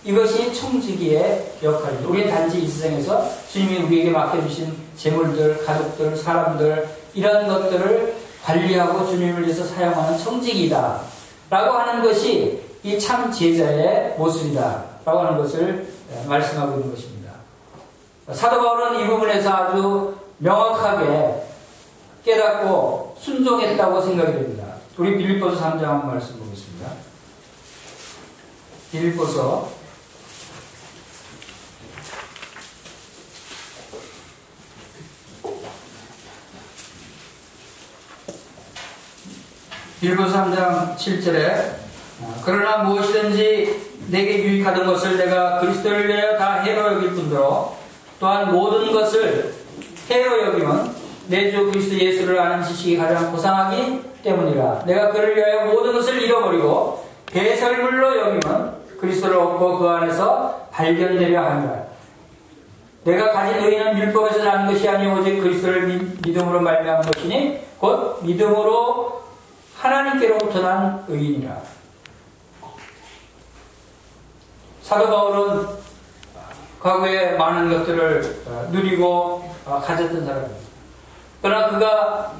이것이 청지기의 역할입니다. 우리는 단지 이 세상에서 주님이 우리에게 맡겨주신 재물들, 가족들, 사람들 이런 것들을 관리하고 주님을 위해서 사용하는 청지기이다 라고 하는 것이 이 참 제자의 모습이다 라고 하는 것을 말씀하고 있는 것입니다. 사도 바울은 이 부분에서 아주 명확하게 깨닫고 순종했다고 생각이 됩니다. 우리 빌립보서 3장 한번 말씀 보겠습니다. 빌립보서 3장 7절에 그러나 무엇이든지 내게 유익하던 것을 내가 그리스도를 위하여 다 해로 여길 뿐더러 또한 모든 것을 해로 여김은 내 주 그리스도 예수를 아는 지식이 가장 고상하기 때문이라. 내가 그를 위하여 모든 것을 잃어버리고 배설물로 여김은 그리스도를 얻고 그 안에서 발견되려 함이라. 내가 가진 의의는 율법에서 나는 것이 아니오 오직 그리스도를 믿음으로 말미암은 것이니 곧 믿음으로 하나님께로부터 난 의인이라. 사도 바울은 과거에 많은 것들을 누리고 가졌던 사람입니다. 그러나 그가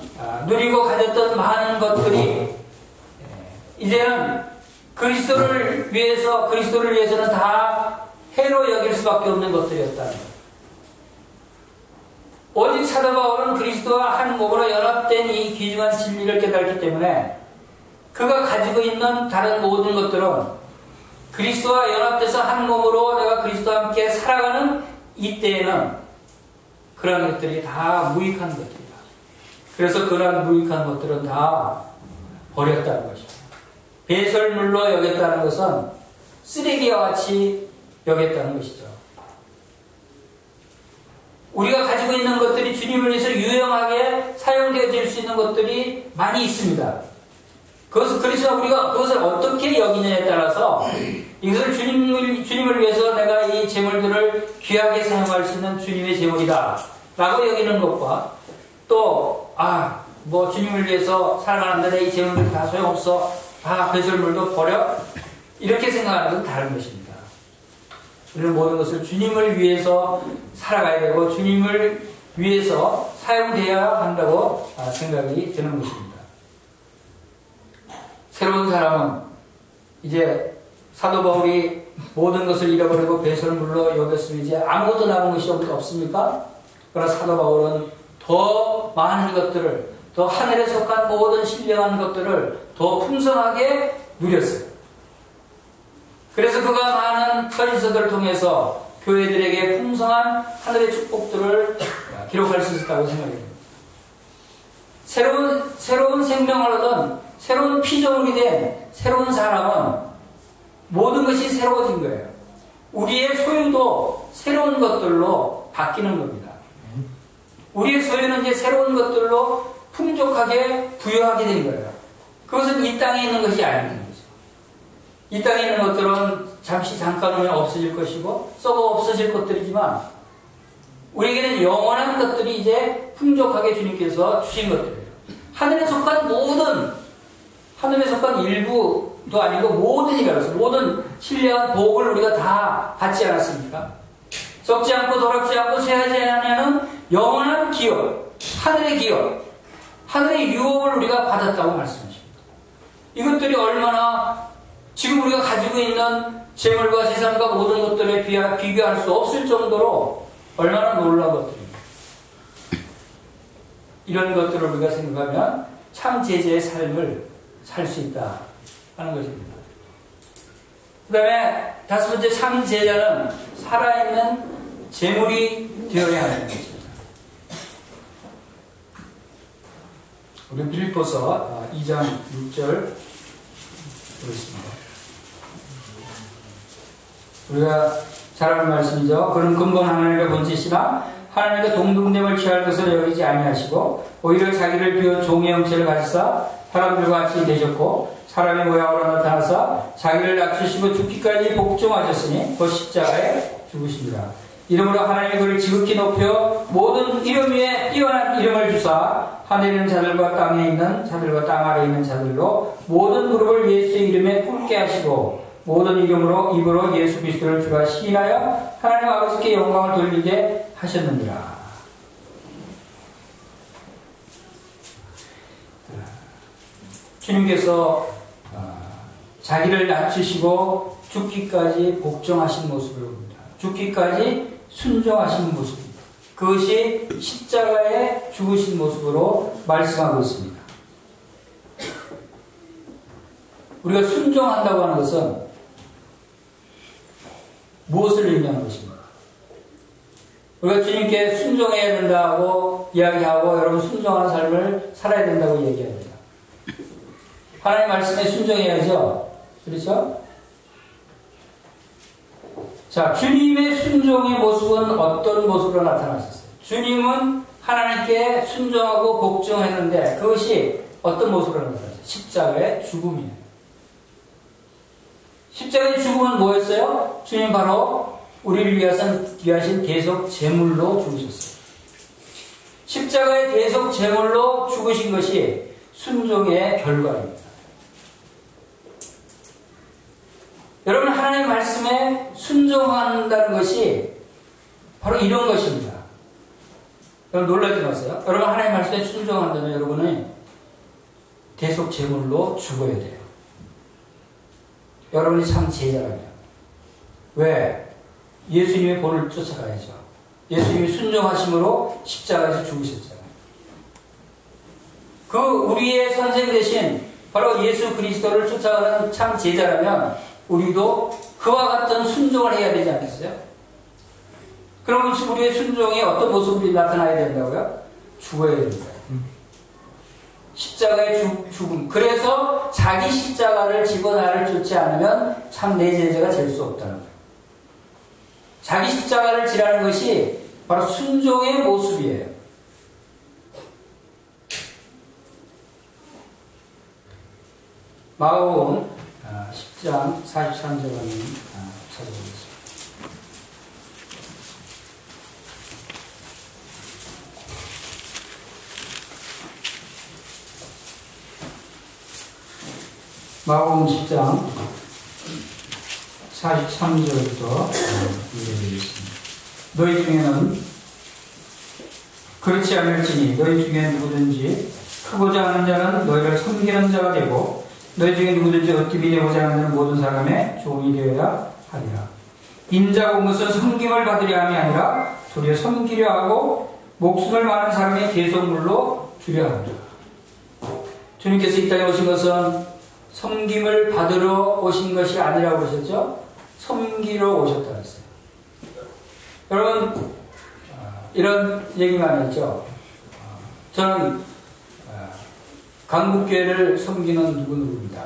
누리고 가졌던 많은 것들이 이제는 그리스도를 위해서는 다 해로 여길 수밖에 없는 것들이었다는 거예요. 오직 사도 바울은 그리스도와 한 몸으로 연합된 이 귀중한 진리를 깨달았기 때문에 그가 가지고 있는 다른 모든 것들은 그리스도와 연합돼서 한 몸으로 내가 그리스도와 함께 살아가는 이때에는 그런 것들이 다 무익한 것들이다. 그래서 그런 무익한 것들은 다 버렸다는 것입니다. 배설물로 여겼다는 것은 쓰레기와 같이 여겼다는 것이죠. 우리가 가지고 있는 것들이 주님을 위해서 유용하게 사용되어질 수 있는 것들이 많이 있습니다. 그래서 우리가 그것을 어떻게 여기냐에 따라서 이것을 주님을 위해서 내가 이 재물들을 귀하게 사용할 수 있는 주님의 재물이다 라고 여기는 것과 또 주님을 위해서 살아가는데 이 재물들이 다 소용없어 다 배설물도 버려 이렇게 생각하는 건 다른 것입니다. 우리는 모든 것을 주님을 위해서 살아가야 되고 주님을 위해서 사용되어야 한다고 생각이 드는 것입니다. 새로운 사람은 이제 사도 바울이 모든 것을 잃어버리고 배설물로 여겼으면 이제 아무것도 남은 것이 없습니까? 그러나 사도 바울은 더 많은 것들을, 더 하늘에 속한 모든 신령한 것들을 더 풍성하게 누렸어요. 그래서 그가 많은 서신서들을 통해서 교회들에게 풍성한 하늘의 축복들을 기록할 수 있었다고 생각합니다. 새로운 생명을 얻은 새로운 피조물이 된 새로운 사람은 모든 것이 새로워진 거예요. 우리의 소유도 새로운 것들로 바뀌는 겁니다. 우리의 소유는 이제 새로운 것들로 풍족하게 부여하게 된 거예요. 그것은 이 땅에 있는 것이 아닌 거죠. 이 땅에 있는 것들은 잠깐 후에 없어질 것이고 썩어 없어질 것들이지만 우리에게는 영원한 것들이 이제 풍족하게 주님께서 주신 것들이에요. 하늘에 속한 일부도 아니고 모든 신령한 복을 우리가 다 받지 않았습니까? 적지 않고 더럽지 않고 쇠하지 않는 영원한 기업, 하늘의 기업, 하늘의 유업을 우리가 받았다고 말씀하십니다. 이것들이 얼마나 지금 우리가 가지고 있는 재물과 재산과 모든 것들에 비교할 수 없을 정도로 얼마나 놀라운 것들입니다. 이런 것들을 우리가 생각하면 참 제자의 삶을 살 수 있다 하는 것입니다. 그 다음에 다섯 번째 참 제자는 살아있는 재물이 되어야 하는 것입니다. 우리 빌립보서 2장 6절 보겠습니다. 우리가 잘 아는 말씀이죠. 그런 근본 하나님의 본짓이나 하나님과 동등됨을 취할 것을 여기지 아니하시고 오히려 자기를 비워 종의 형체를 가지사 사람들과 같이 되셨고 사람의 모양으로 나타나사 자기를 낮추시고 죽기까지 복종하셨으니 곧 십자가에 죽으십니다. 이름으로 하나님이 그를 지극히 높여 모든 이름 위에 뛰어난 이름을 주사 하늘에 있는 자들과 땅에 있는 자들과 땅 아래에 있는 자들로 모든 무릎을 예수의 이름에 꿇게 하시고 모든 입으로 예수 그리스도를 주라 시인하여 하나님 아버지께 영광을 돌리게 하셨느니라. 주님께서 자기를 낮추시고 죽기까지 복종하신 모습을 봅니다. 죽기까지 순종하신 모습입니다. 그것이 십자가에 죽으신 모습으로 말씀하고 있습니다. 우리가 순종한다고 하는 것은 무엇을 의미하는 것입니까? 우리가 주님께 순종해야 된다고 이야기하고 여러분 순종하는 삶을 살아야 된다고 얘기합니다. 하나님 말씀에 순종해야죠. 그렇죠? 자, 주님의 순종의 모습은 어떤 모습으로 나타나셨어요? 주님은 하나님께 순종하고 복종했는데 그것이 어떤 모습으로 나타났어요? 십자가의 죽음이에요. 십자가의 죽음은 뭐였어요? 주님 바로 우리를 위하신 대속 제물로 죽으셨어요. 십자가의 대속 제물로 죽으신 것이 순종의 결과입니다. 여러분 하나님의 말씀에 순종한다는 것이 바로 이런 것입니다. 여러분 놀라지 마세요. 여러분 하나님의 말씀에 순종한다면 여러분은 대속 제물로 죽어야 돼요. 여러분이 참 제자라면. 왜? 예수님의 본을 쫓아가야죠. 예수님이 순종하심으로 십자가에서 죽으셨잖아요. 그 우리의 선생 대신 바로 예수 그리스도를 쫓아가는 참 제자라면 우리도 그와 같은 순종을 해야 되지 않겠어요? 그러면 우리의 순종이 어떤 모습으로 나타나야 된다고요? 죽어야 됩니다. 십자가의 죽음. 그래서 자기 십자가를 지고 나를 쫓지 않으면 참 내 제자가 될 수 없다는 거예요. 자기 십자가를 지라는 것이 바로 순종의 모습이에요. 마가복음 10장 43절을 찾아보겠습니다. 마가복음 10장 43절부터 읽어드리겠습니다. 너희 중에는 그렇지 않을지니 너희 중에 누구든지 크고자 하는 자는 너희를 섬기는 자가 되고 너희 중에 누구든지 어떻게 되고자 하는 모든 사람의 종이 되어야 하리라. 인자가 온 것은 섬김을 받으려 함이 아니라 도리어 섬기려 하고 목숨을 많은 사람의 대속물로 주려 합니다. 주님께서 이 땅에 오신 것은 섬김을 받으러 오신 것이 아니라고 그러셨죠? 섬기러 오셨다고 했어요. 여러분 이런 얘기만 했죠. 저는 강북교회를 섬기는 누구누구입니다.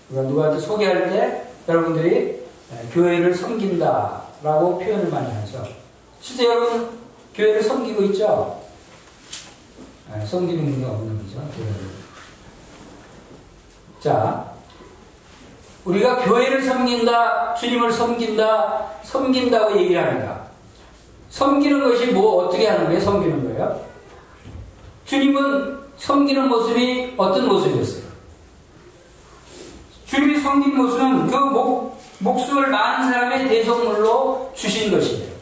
우리가 누구한테 소개할 때 여러분들이 교회를 섬긴다라고 표현을 많이 하죠. 실제 여러분 교회를 섬기고 있죠? 섬기는 분이 없는 거죠. 교회를. 자, 우리가 교회를 섬긴다, 주님을 섬긴다고 얘기를 합니다. 섬기는 것이 뭐 어떻게 하는 거예요? 섬기는 거예요? 주님은 섬기는 모습이 어떤 모습이었어요? 주님이 섬긴 모습은 그 목숨을 많은 사람의 대속물로 주신 것이에요.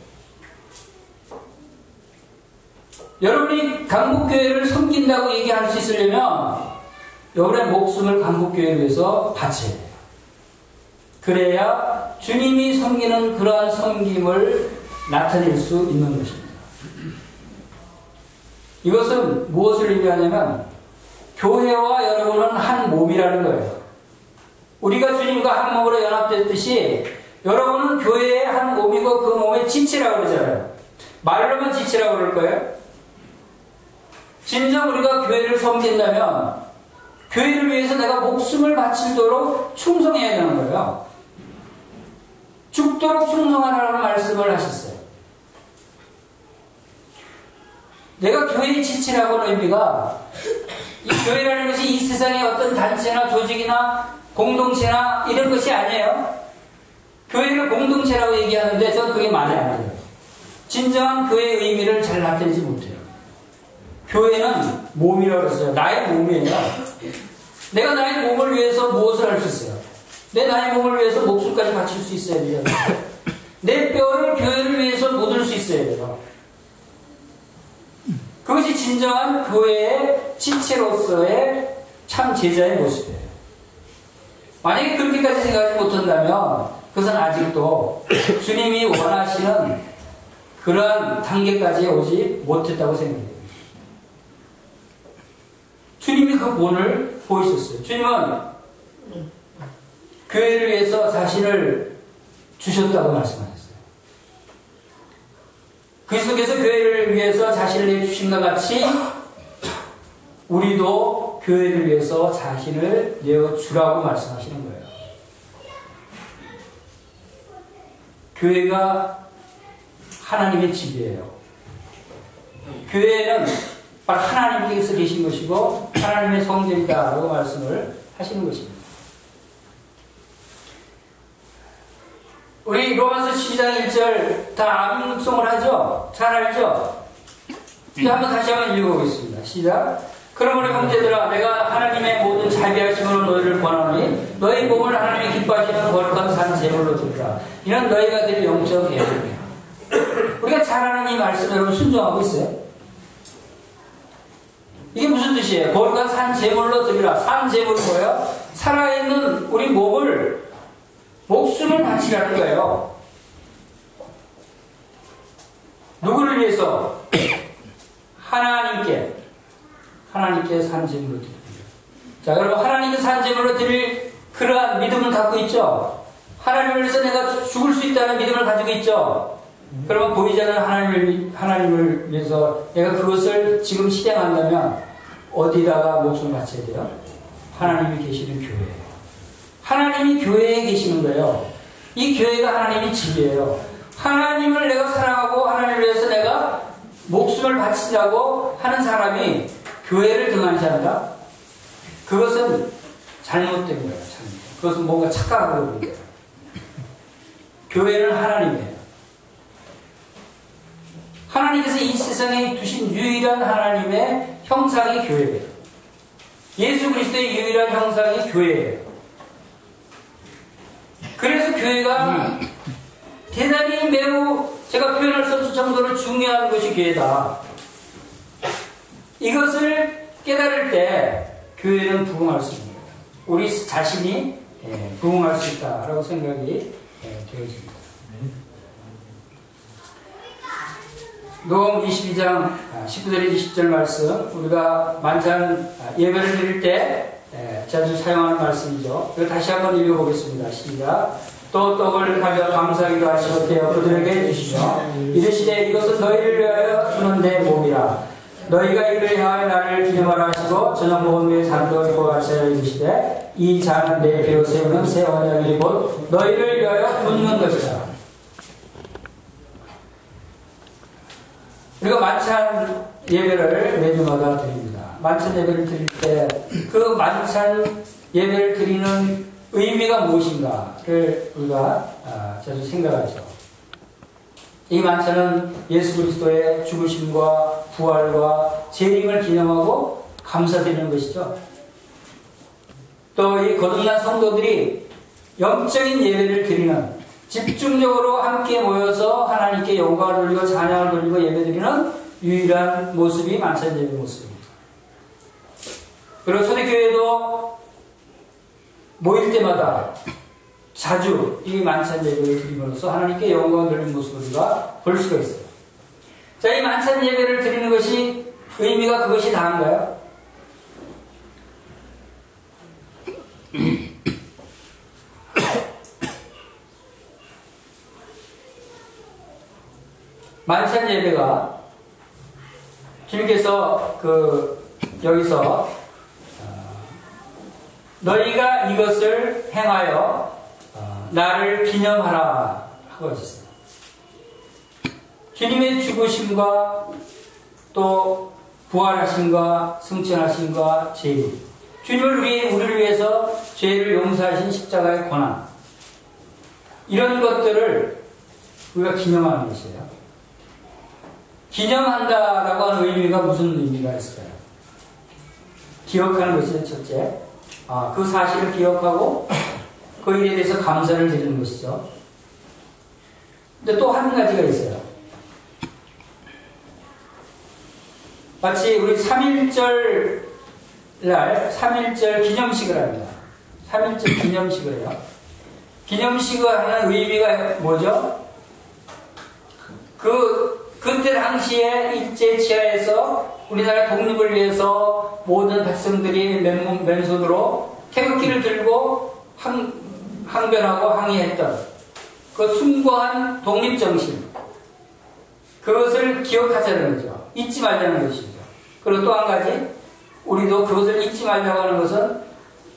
여러분이 강북교회를 섬긴다고 얘기할 수 있으려면 여러분의 목숨을 강북교회를 위해서 바쳐야 돼요. 그래야 주님이 섬기는 그러한 섬김을 나타낼 수 있는 것입니다. 이것은 무엇을 의미하냐면 교회와 여러분은 한 몸이라는 거예요. 우리가 주님과 한 몸으로 연합됐듯이 여러분은 교회의 한 몸이고 그 몸의 지체라고 그러잖아요. 말로만 지체라고 그럴 거예요. 진정 우리가 교회를 섬긴다면 교회를 위해서 내가 목숨을 바치도록 충성해야 되는 거예요. 죽도록 충성하라는 말씀을 하셨어요. 내가 교회의 지체라고 하는 의미가 이 교회라는 것이 이 세상의 어떤 단체나 조직이나 공동체나 이런 것이 아니에요. 교회를 공동체라고 얘기하는데 저는 그게 말이 안 돼요. 진정한 교회의 의미를 잘 나타내지 못해요. 교회는 몸이라고 했어요. 나의 몸이에요. 내가 나의 몸을 위해서 무엇을 할 수 있어요? 나의 몸을 위해서 목숨까지 바칠 수 있어야 돼요. 내 뼈를 교회를 위해서 묻을 수 있어야 돼요. 그것이 진정한 교회의 지체로서의 참 제자의 모습이에요. 만약에 그렇게까지 생각하지 못한다면 그것은 아직도 주님이 원하시는 그러한 단계까지 오지 못했다고 생각해요. 주님이 그 본을 보이셨어요. 주님은 교회를 위해서 자신을 주셨다고 말씀하셨어요. 그리스도께서 교회를 위해서 자신을 내주신 것 같이 우리도 교회를 위해서 자신을 내어주라고 말씀하시는 거예요. 교회가 하나님의 집이에요. 교회는 바로 하나님께서 계신 것이고 하나님의 성전이다라고 말씀을 하시는 것입니다. 우리 로마서 12장 1절 다 암송을 하죠? 잘 알죠? 한번 다시 한번 읽어보겠습니다. 시작. 그러므로 형제들아 내가 하나님의 모든 자비하심으로 너희를 권하노니 너희 몸을 하나님이 기뻐하시는 거룩한 산 제물로 드리라. 이는 너희가 드릴 영적 예배입니다. 우리가 잘 아는 이 말씀에 여러분 순종하고 있어요? 이게 무슨 뜻이에요? 거룩한 산 제물로 드리라. 산 제물은 뭐예요? 살아있는 우리 몸을 목숨을 바치라는 거예요. 누구를 위해서? 하나님께 산 제물로 드립니다. 자, 여러분 하나님께 산 제물로 드릴 그러한 믿음을 갖고 있죠? 하나님을 위해서 내가 죽을 수 있다는 믿음을 가지고 있죠? 그러면 보이지 않는 하나님을 위해서 내가 그것을 지금 실행한다면 어디다가 목숨을 바쳐야 돼요? 하나님이 계시는 교회예요. 하나님이 교회에 계시는 거예요. 이 교회가 하나님의 집이에요. 하나님을 내가 사랑하고 하나님을 위해서 내가 목숨을 바치자고 하는 사람이 교회를 등한시한다? 그것은 잘못된 거예요. 잘못. 그것은 뭔가 착각하고 있는 거예요. 교회는 하나님이에요. 하나님께서 이 세상에 두신 유일한 하나님의 형상이 교회예요. 예수 그리스도의 유일한 형상이 교회예요. 그래서 교회가 대단히 매우 제가 표현할 수 없을 정도로 중요한 것이 교회다. 이것을 깨달을 때 교회는 부흥할 수 있는 거예요. 우리 자신이 부흥할 수 있다라고 생각이 되어집니다. 녹음 22장 19절에 20절 말씀 우리가 만찬 예배를 드릴 때 자주 사용하는 말씀이죠. 이거 다시 한번 읽어보겠습니다. 시작. 또 떡을 가져 감사하기도 하시고 떼어 그들에게 주시며 이르시되 이것은 너희를 위하여 주는 내 몸이라. 너희가 이를 향하여 나를 기념하라 하시고 저녁 먹은 후에 잔도 입고 하시라 이르시되 이 잔은 내 피로 세우는 새 언약이니 곧 너희를 위하여 붓는 것이다. 우리가 만찬 예배를 매주마다 드립니다. 만찬 예배를 드릴 때 그 만찬 예배를 드리는 의미가 무엇인가를 우리가 자주 생각하죠. 이 만찬은 예수 그리스도의 죽으심과 부활과 재림을 기념하고 감사드리는 것이죠. 또 이 거듭난 성도들이 영적인 예배를 드리는 집중적으로 함께 모여서 하나님께 영광을 돌리고 찬양을 돌리고 예배드리는 유일한 모습이 만찬 예배 모습입니다. 그리고 초대교회도 모일 때마다 자주 이 만찬 예배를 드림으로써 하나님께 영광을 돌리는 모습을 우리가 볼 수가 있어요. 자, 이 만찬 예배를 드리는 것이 의미가 그것이 다인가요? 만찬 예배가 주님께서 여기서 너희가 이것을 행하여 나를 기념하라 하고 있어요. 주님의 죽으심과 또 부활하심과 승천하심과 재림, 우리를 위해서 죄를 용서하신 십자가의 고난, 이런 것들을 우리가 기념하는 것이에요. 기념한다라고 하는 의미가 무슨 의미가 있을까요? 기억하는 것이 첫째, 그 사실을 기억하고 그 일에 대해서 감사를 드리는 것이죠. 근데 또 한 가지가 있어요. 마치 우리 3.1절 날 3.1절 기념식을 합니다. 3.1절 기념식을 해요. 기념식을 하는 의미가 뭐죠? 그때 당시에 일제치하에서 우리나라 독립을 위해서 모든 백성들이 맨손으로 태극기를 들고 항변하고 항의했던 그 숭고한 독립정신, 그것을 기억하자는 거죠. 잊지 말자는 것이죠. 그리고 또 한 가지, 우리도 그것을 잊지 말자고 하는 것은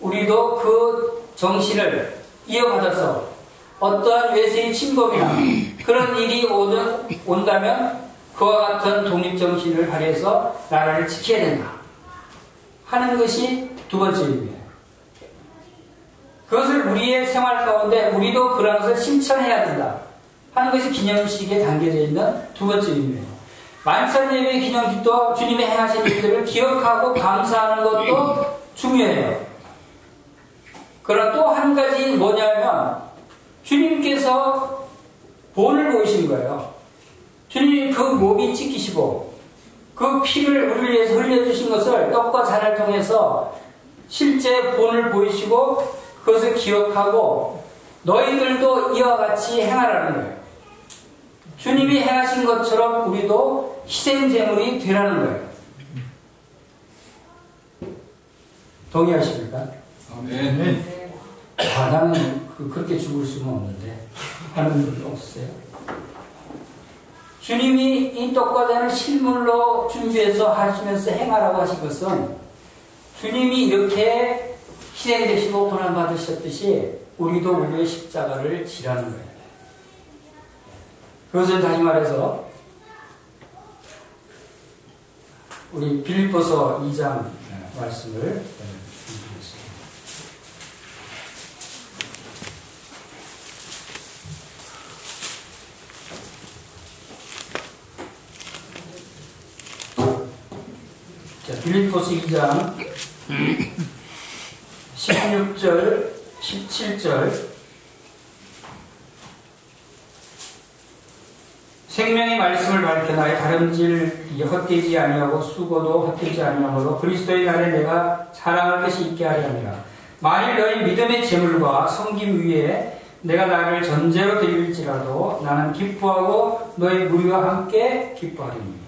우리도 그 정신을 이어받아서 어떠한 외세의 침범이나 그런 일이 온다면 그와 같은 독립정신을 발휘해서 나라를 지켜야 된다 하는 것이 두 번째 의미예요. 그것을 우리의 생활 가운데 우리도 그런 것을 실천해야 된다 하는 것이 기념식에 담겨져 있는 두 번째 의미예요. 만찬예배 기념식도 주님의 행하신 일들을 기억하고 감사하는 것도 중요해요. 그러나 또 한 가지 뭐냐면 주님께서 본을 보이신 거예요. 주님이 그 몸이 찢기시고 그 피를 우리를 위해서 흘려주신 것을 떡과 잔을 통해서 실제 본을 보이시고 그것을 기억하고 너희들도 이와 같이 행하라는 거예요. 주님이 행하신 것처럼 우리도 희생제물이 되라는 거예요. 동의하십니까? 아멘. 나는 그렇게 죽을 수는 없는데 하는 분 없으세요? 주님이 이 떡과 잔을 실물로 준비해서 하시면서 행하라고 하신 것은 주님이 이렇게 희생되시고 고난받으셨듯이 우리도 우리의 십자가를 지라는 거예요. 그것은 다시 말해서 우리 빌립보서 2장 말씀을 드리겠습니다. 자, 빌립보서 2장 16절, 17절. 생명의 말씀을 밝혀나의 다름질 헛되지 아니하고 수고도 헛되지 아니하므로 그리스도의 날에 내가 자랑할 것이 있게 하려 합니다. 만일 너희 믿음의 재물과 섬김 위에 내가 나를 전제로 드릴지라도 나는 기뻐하고 너희 무리와 함께 기뻐하리니.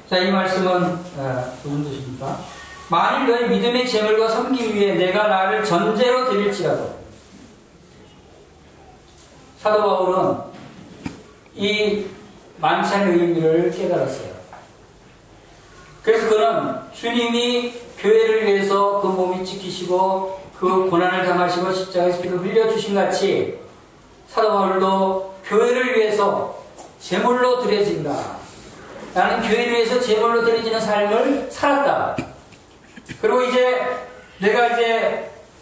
자, 이 말씀은 무슨 뜻입니까? 만일 너희 믿음의 재물과 섬김 위에 내가 나를 전제로 드릴지라도. 사도 바울은 이 만찬의 의미를 깨달았어요. 그래서 그는 주님이 교회를 위해서 그 몸이 찢기시고 그 고난을 당하시고 십자가에서 피를 흘려주신 같이 사도 바울도 교회를 위해서 제물로 드려진다. 나는 교회를 위해서 제물로 드려지는 삶을 살았다. 그리고 내가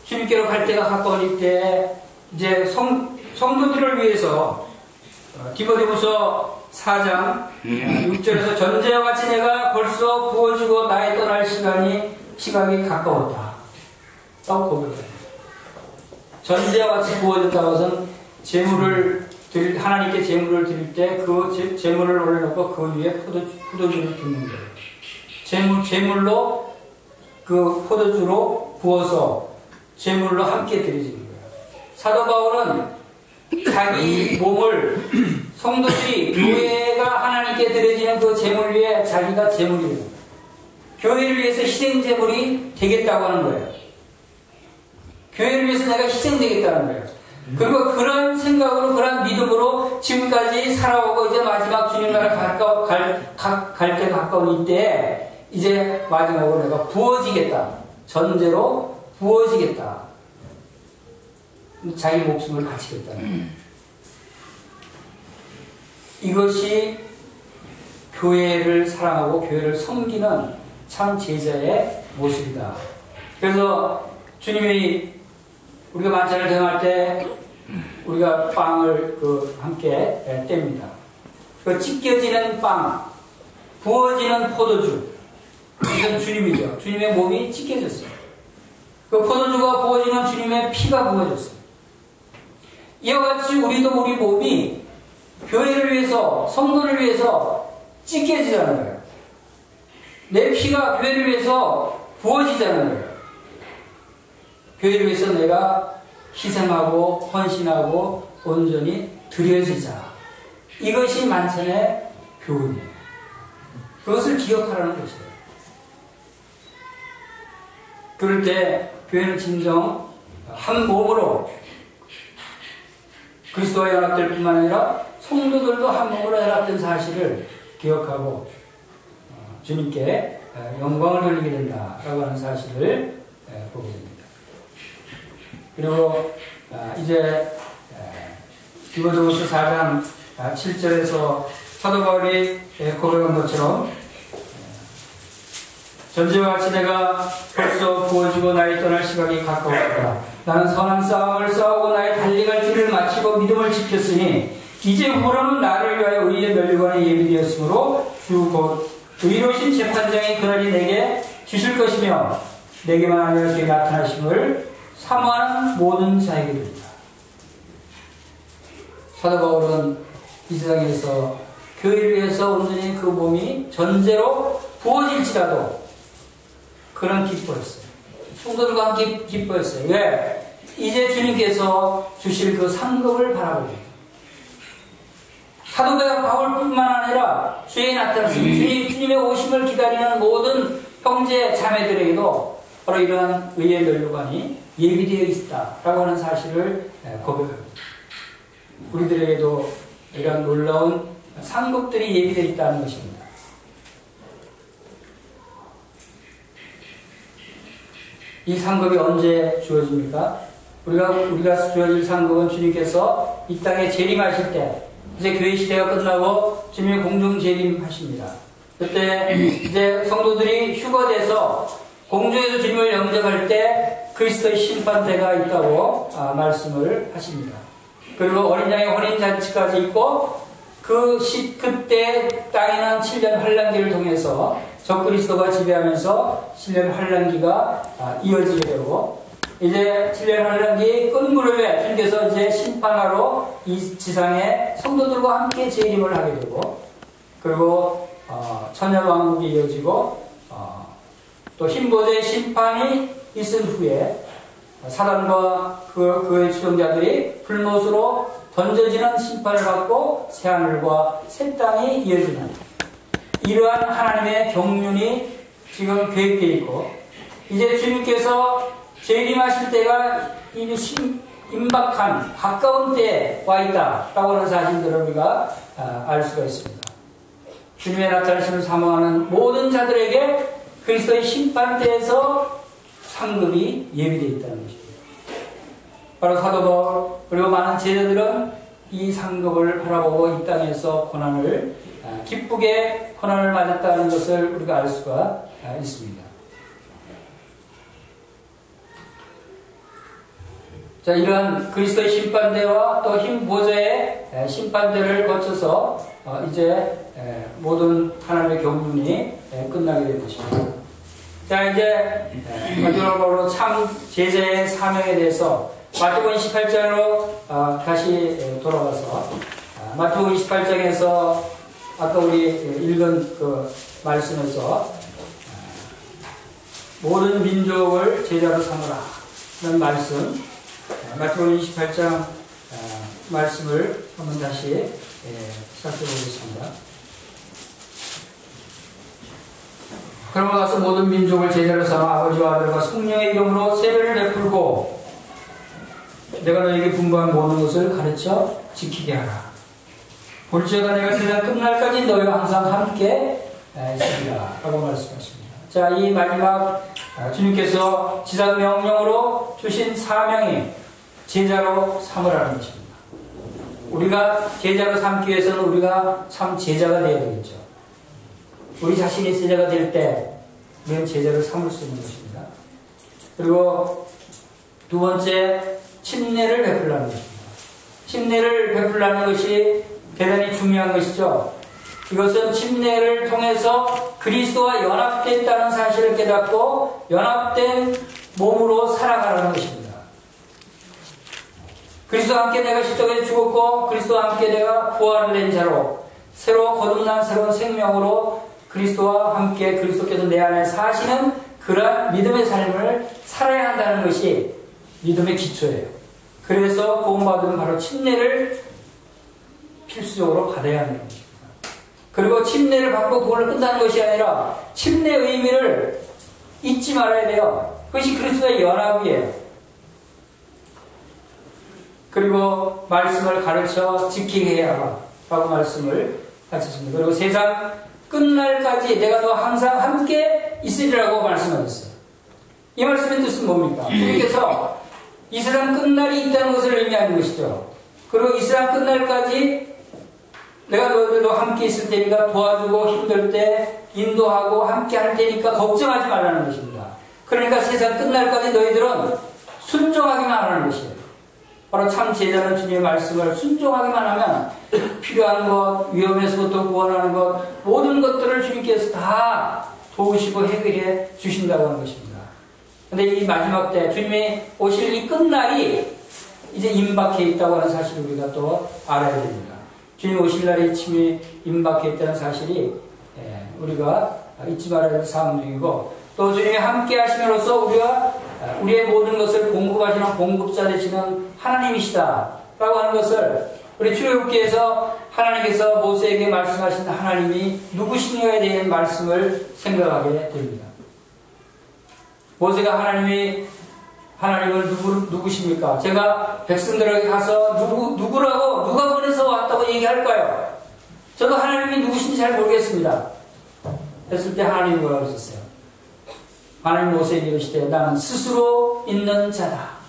주님께로 갈 때가 가까울 때 성도들을 위해서 디모데후서 4장 6절에서 전제와 같이 내가 벌써 부어지고 나의 떠날 시각이 가까웠다. 라고 고백합니다. 전제와 같이 부어졌다고 해서는 하나님께 제물을 드릴 때 그 제물을 올려놓고 그 위에 포도주를 붓는 거예요. 제물로 그 포도주로 부어서 제물로 함께 드려지는 거예요. 사도 바울은 자기 몸을 성도들이 교회가 하나님께 드려지는 그 제물 위에 자기가 제물이에요. 교회를 위해서 희생 제물이 되겠다고 하는 거예요. 교회를 위해서 내가 희생되겠다는 거예요. 그리고 그런 생각으로 그런 믿음으로 지금까지 살아오고 이제 마지막 주님 나라 갈 때 가까운 이때 이제 마지막으로 내가 부어지겠다. 전제로 부어지겠다. 자기 목숨을 바치겠다는 거예요. 이것이 교회를 사랑하고 교회를 섬기는 참 제자의 모습이다. 그래서 주님이 우리가 만찬을 대응할 때 우리가 빵을 함께 뗍니다. 그 찢겨지는 빵, 부어지는 포도주, 이건 주님이죠. 주님의 몸이 찢겨졌어요. 그 포도주가 부어지는 주님의 피가 부어졌어요. 이와 같이 우리도 우리 몸이 교회를 위해서, 성도를 위해서 찢겨지자는 거예요. 내 피가 교회를 위해서 부어지자는 거예요. 교회를 위해서 내가 희생하고 헌신하고 온전히 드려지자. 이것이 만찬의 교훈이에요. 그것을 기억하라는 것이에요. 그럴 때 교회는 진정 한 몸으로 그리스도와 연합될 뿐만 아니라 성도들도 한 몸으로 연합된 사실을 기억하고 주님께 영광을 돌리게 된다라고 하는 사실을 보게 됩니다. 그리고 이제 디모데후서 4장 7절에서 사도 바울이 고백한 것처럼 전제와 같이 내가 벌써 부어지고 나의 떠날 시각이 가까웠다. 나는 선한 싸움을 싸우고 나의 달려갈 길을 마치고 믿음을 지켰으니 이제 후로는 나를 위하여 의의 면류관에 예비되었으므로 주 곧 의로우신 재판장이 그날이 내게 주실 것이며 내게만 아니라 그의 나타나심을 사모하는 모든 자에게 됩니다. 사도 바울은 이 세상에서 교회를 위해서 온전히 그 몸이 전제로 부어질지라도 그런 기뻐했어요. 성도들과 함께 기뻐했어요. 왜? 이제 주님께서 주실 그 상급을 바라보고 사도 바울뿐만 아니라 주에 나타났습니다. 주님의 오심을 기다리는 모든 형제 자매들에게도 바로 이러한 의의 면류관이 예비되어 있다라고 하는 사실을 고백합니다. 우리들에게도 이런 놀라운 상급들이 예비되어 있다는 것입니다. 이 상급이 언제 주어집니까? 우리가 주어질 상급은 주님께서 이 땅에 재림하실 때, 이제 교회 시대가 끝나고 주님이 공중 재림하십니다. 그때 이제 성도들이 휴거돼서 공중에서 주님을 영접할 때 그리스도의 심판대가 있다고 말씀을 하십니다. 그리고 어린 양의 혼인잔치까지 있고 그때 땅에는 7년 환란기를 통해서 적그리스도가 지배하면서 7년 환란기가 이어지게 되고 이제 7년 환란기 끝 무렵에 주님께서 이제 심판하러 이 지상에 성도들과 함께 재림을 하게 되고 그리고 천년왕국이 이어지고 또 흰보좌의 심판이 있은 후에 사단과 그의 추종자들이 불못으로 던져지는 심판을 받고 새하늘과 새 땅이 이어지는 이러한 하나님의 경륜이 지금 계획되어 있고 이제 주님께서 재림하실 때가 이미 임박한 가까운 때에 와 있다라고 하는 사실들을 우리가 알 수가 있습니다. 주님의 나타나심을 사모하는 모든 자들에게 그리스도의 심판대에서 상급이 예비되어 있다는 것입니다. 바로 사도 바울 그리고 많은 제자들은 이 상급을 바라보고 이 땅에서 고난을 기쁘게 고난을 맞았다는 것을 우리가 알 수가 있습니다. 자, 이러한 그리스도의 심판대와 또 흰 보좌의 심판대를 거쳐서 이제 모든 하나님의 경륜이 끝나게 될 것입니다. 자, 이제 마지막으로 참 제자의 사명에 대해서 마태복음 28장으로 다시 돌아가서 마태복음 28장에서 아까 우리 읽은 그 말씀에서 모든 민족을 제자로 삼으라 라는 말씀 마태복음 28장 말씀을 한번 다시 살펴보겠습니다. 그러고 나서 모든 민족을 제자로 삼아 아버지와 아들과 성령의 이름으로 세례를 베풀고 내가 너에게 분부한 모든 것을 가르쳐 지키게 하라. 볼지어다 내가 세상 끝날까지 너희와 항상 함께 있으리라 라고 말씀하십니다. 자, 이 마지막 주님께서 지상 명령으로 주신 사명이 제자로 삼으라는 것입니다. 우리가 제자로 삼기 위해서는 우리가 참 제자가 되어야 되겠죠. 우리 자신이 제자가 될 때 우리는 제자를 삼을 수 있는 것입니다. 그리고 두 번째, 침례를 베풀라는 것입니다. 침례를 베풀라는 것이 대단히 중요한 것이죠. 이것은 침례를 통해서 그리스도와 연합됐다는 사실을 깨닫고 연합된 몸으로 살아가라는 것입니다. 그리스도와 함께 내가 십자가에 죽었고 그리스도와 함께 내가 부활을 낸 자로 새로 거듭난 새로운 생명으로 그리스도와 함께 그리스도께서 내 안에 사시는 그러한 믿음의 삶을 살아야 한다는 것이 믿음의 기초예요. 그래서 구원받으면 바로 침례를 필수적으로 받아야 하는 것입니다. 그리고 침례를 받고 그걸로 끝나는 것이 아니라 침례의 의미를 잊지 말아야 돼요. 그것이 그리스도의 연합이에요. 그리고 말씀을 가르쳐 지키게 해야 하라고 말씀을 하셨습니다. 그리고 세상 끝날까지 내가 너 항상 함께 있으리라고 말씀하셨어요. 이 말씀의 뜻은 뭡니까? 주님께서 이 세상 끝날이 있다는 것을 의미하는 것이죠. 그리고 이 세상 끝날까지 내가 너희들도 함께 있을 테니까 도와주고 힘들 때 인도하고 함께 할 테니까 걱정하지 말라는 것입니다. 그러니까 세상 끝날까지 너희들은 순종하기만 하는 것이에요. 바로 참 제자는 주님의 말씀을 순종하기만 하면 필요한 것, 위험에서부터 구원하는 것, 모든 것들을 주님께서 다 도우시고 해결해 주신다고 하는 것입니다. 근데 이 마지막 때 주님이 오실 이 끝날이 이제 임박해 있다고 하는 사실을 우리가 또 알아야 됩니다. 주님 오실 날이 침이 임박해 있다는 사실이 우리가 잊지 말아야 할 사항 중이고, 또 주님이 함께 하심으로써 우리가 우리의 모든 것을 공급하시는 공급자 되시는 하나님이시다 라고 하는 것을 우리 출애굽기에서 하나님께서 모세에게 말씀하신 하나님이 누구시냐에 대한 말씀을 생각하게 됩니다. 모세가 하나님을 누구십니까? 제가 백성들에게 가서 누구라고 누가 보내서 왔다고 얘기할까요? 저도 하나님이 누구신지 잘 모르겠습니다. 했을 때 하나님이 뭐라고 하셨어요? 하나님 모세에게 이르시되 나는 스스로 있는 자다.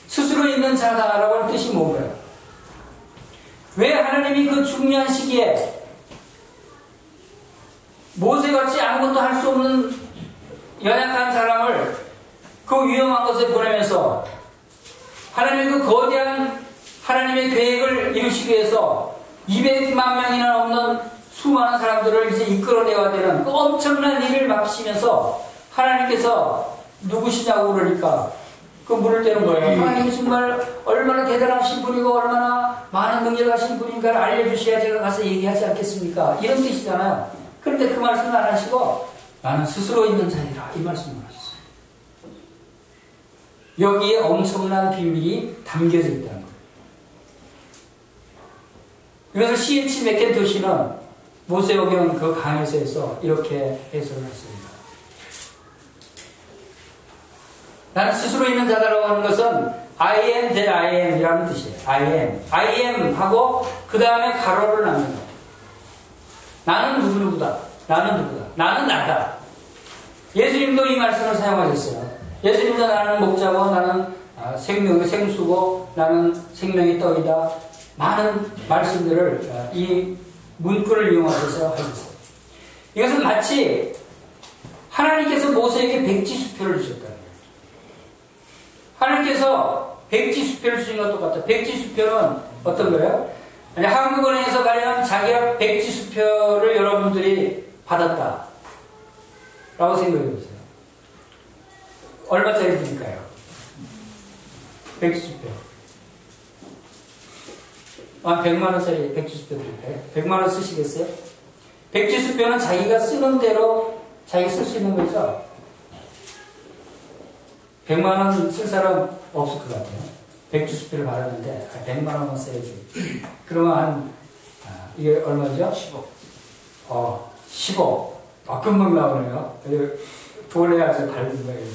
스스로 있는 자다라고 하는 뜻이 뭔가요? 왜 하나님이 그 중요한 시기에 모세같이 아무것도 할 수 없는 연약한 사람을 그 위험한 것에 보내면서 하나님의 그 거대한 하나님의 계획을 이루시기 위해서 200만 명이나 넘는 수많은 사람들을 이제 이끌어내야 되는 그 엄청난 일을 맡기시면서 하나님께서 누구시냐고 그러니까 그 물을 떼는 거예요. 하나님이 정말 얼마나 대단하신 분이고 얼마나 많은 능력하신 분인가를 알려주셔야 제가 가서 얘기하지 않겠습니까? 이런 뜻이잖아요. 그런데 그 말씀을 안 하시고 나는 스스로 있는 자이라 이 말씀을 하셨어요. 여기에 엄청난 비밀이 담겨져 있다는 거예요. 그래서 C.H. 맥켄토시는 모세오경 그 강해서에서 이렇게 해석을 했습니다. 나는 스스로 있는 자다라고 하는 것은 I am that I am 이라는 뜻이에요. I am 하고 그 다음에 가로를 넣는 거예요. 나는 누구누구다. 나는 나다. 예수님도 이 말씀을 사용하셨어요. 예수님도 나는 목자고 나는 생수고 나는 생명의 떡이다. 많은 말씀들을 이 문구를 이용하셔서 하셨어요. 이것은 마치 하나님께서 모세에게 백지수표를 주셨다. 하나님께서 백지수표를 주신 것과 똑같아요. 백지수표는 어떤 거예요? 아니, 한국은행에서 가령 자기가 백지수표를 여러분들이 받았다 라고 생각해 보세요. 얼마짜리 드릴까요? 백지수표 한 100만원짜리 백지수표 드릴까요? 100만원 쓰시겠어요? 백지수표는 자기가 쓰는 대로 자기가 쓸 수 있는 거죠. 100만원 쓸 사람 없을 것 같아요. 백지수표를 받았는데 100만원만 써야지. 그러면 이게 얼마죠? 10억. 10억. 금방 나오네요. 돈에 아주 밝은 거예요.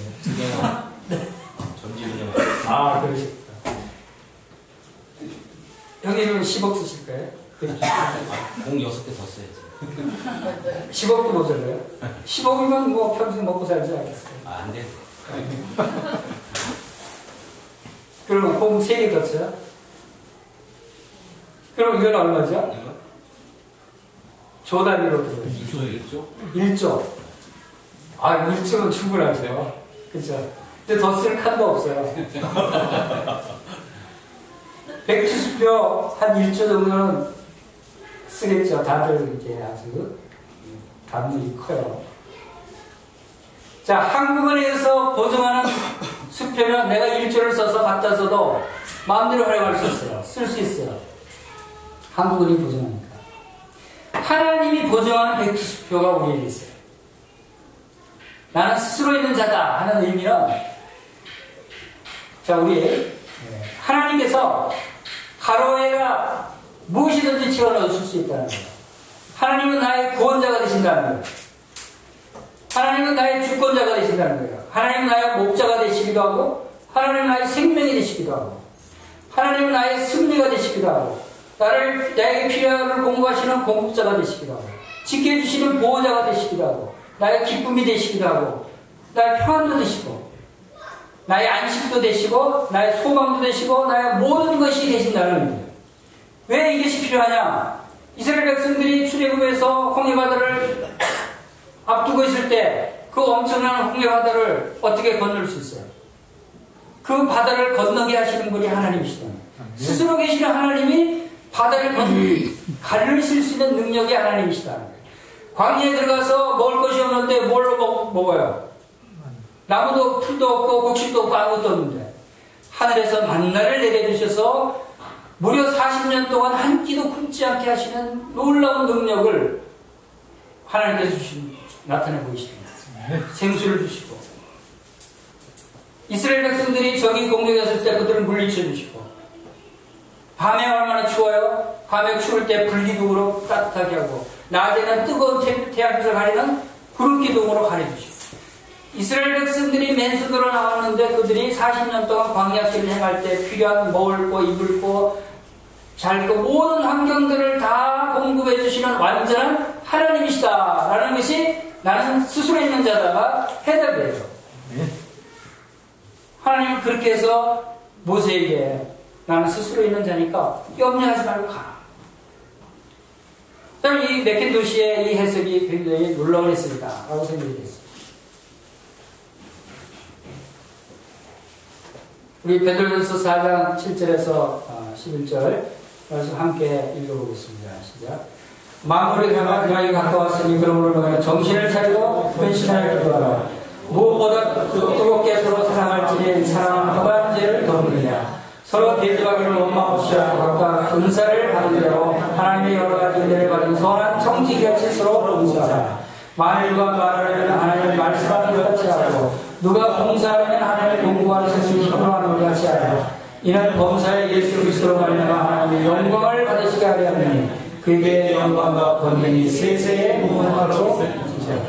전지훈련. 그러시구나. 형님은 10억 쓰실 거예요? 공 6개 더 써야지. 10억도 못 살려요? 10억이면 뭐 평생 먹고 살지 않겠어요? 안 돼. 그럼 공 3개 떴어요? 그럼 이건 얼마죠? 조 단위로 들어요. 1조. 아, 1조는 충분하죠. 그죠? 근데 더 쓸 칸도 없어요. 170표 한 1조 정도는 쓰겠죠. 다들 이게 아주 감이 커요. 자, 한국은행에서 보증하는 수표는 내가 1조를 써서 갖다 써도 마음대로 활용할 수 있어요. 쓸 수 있어요. 한국은행이 보증하니까. 하나님이 보증하는 170표가 우리에게 있어요. 나는 스스로 있는 자다 하는 의미는, 자, 우리 하나님께서 하루에가 무엇이든지 채워넣으실 수 있다는 거예요. 하나님은 나의 구원자가 되신다는 거예요. 하나님은 나의 주권자가 되신다는 거예요. 하나님은 나의 목자가 되시기도 하고, 하나님은 나의 생명이 되시기도 하고, 하나님은 나의 승리가 되시기도 하고, 나에게 필요한 걸 공부하시는 공급자가 되시기도 하고, 지켜주시는 보호자가 되시기도 하고, 나의 기쁨이 되시기도 하고, 나의 평안도 되시고, 나의 안식도 되시고, 나의 소망도 되시고, 나의 모든 것이 되신다는 의미예요. 왜 이것이 필요하냐? 이스라엘 백성들이 출애굽에서 홍해바다를 앞두고 있을 때 그 엄청난 홍해바다를 어떻게 건널 수 있어요? 그 바다를 건너게 하시는 분이 하나님이시다. 스스로 계시는 하나님이 바다를 가르실 수 있는 능력이 하나님이시다. 광야에 들어가서 먹을 것이 없는데 뭘로 먹어요? 나무도 풀도 없고 곡식도 없고 아무것도 없는데 하늘에서 만나를 내려주셔서 무려 40년 동안 한 끼도 굶지 않게 하시는 놀라운 능력을 하나님께서 나타내 보이십니다. 생수를 주시고, 이스라엘 백성들이 적이 공격했을 때 그들을 물리쳐 주시고, 밤에 얼마나 추워요? 밤에 추울 때 불기둥으로 따뜻하게 하고, 낮에는 뜨거운 태양빛을 가리는 구름기둥으로 가려주시고, 이스라엘 백성들이 맨손으로 나왔는데 그들이 40년 동안 광야길을 행할 때 필요한 먹을 거, 입을 거, 잘 거, 모든 환경들을 다 공급해 주시는 완전한 하나님이시다라는 것이 나는 스스로 있는 자다가 해답이에요. 하나님은 그렇게 해서 모세에게 나는 스스로 있는 자니까 염려하지 말고 가. 이 맥킨도시의 이 해석이 굉장히 놀라운 해석이다라고 생각이 됐어요. 우리 베드로전서 4장 7절에서 11절 말씀 함께 읽어보겠습니다. 시작. 만물의 가까이 가까웠으니 그러므로 너희는 정신을 차리고 헌신하여 기도하라. 무엇보다 뜨겁게 서로 사랑할지니 사랑은 허다한 죄를 덮느냐. 서로 대적하기를 원망 없이 하고 각각 은사를 받은 대로 하나님의 여러 가지 은혜를 받은 선한 청지기같이 서로 봉사하라. 만일 누가 말하려면 하나님을 말씀하는 것 같이 하고 누가 봉사하려면 하나님을 공부하는 것을 힘으로하는 것 같이 하라. 이는 범사의 예수 그리스도로 말미암아 하나님의 영광을 받으시게 하려 함이니 그에게 영광과 권능이 세세에 무한하도록 주시옵소서.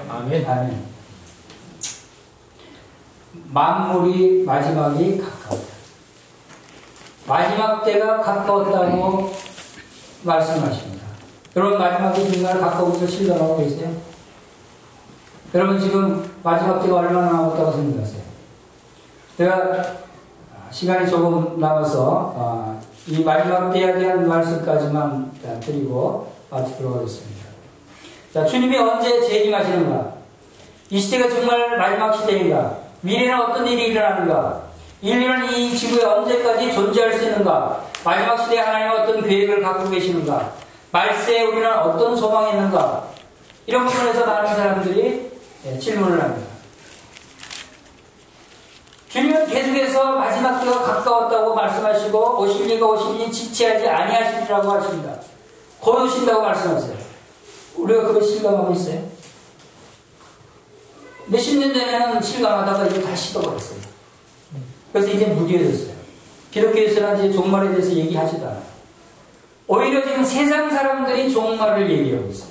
아멘. 아멘. 만물이 마지막이 가까웠다. 마지막 때가 가까웠다고 말씀하십니다. 여러분 마지막이 정말 가까워서 실감하고 계세요? 여러분 지금 마지막 때가 얼마나 남았다고 생각하세요? 제가 시간이 조금 남아서 이 마지막 때에 대한 말씀까지만 드리고 마치도록 하겠습니다. 자, 주님이 언제 재림하시는가? 이 시대가 정말 마지막 시대인가? 미래는 어떤 일이 일어나는가? 인류는 이 지구에 언제까지 존재할 수 있는가? 마지막 시대에 하나님은 어떤 계획을 갖고 계시는가? 말세에 우리는 어떤 소망이 있는가? 이런 부분에서 많은 사람들이 질문을 합니다. 주님은 계속해서 마지막 때가 가까웠다고 말씀하시고 오실 이가 오시니 지체하지 아니하시리라고 하십니다. 곧 오신다고 말씀하세요. 우리가 그걸 실감하고 있어요? 몇십 년 전에는 실감하다가 이제 다시 떠버렸어요. 그래서 이제 무디해졌어요. 기독교에서는 이제 종말에 대해서 얘기하지도 않아요. 오히려 지금 세상 사람들이 종말을 얘기하고 있어요.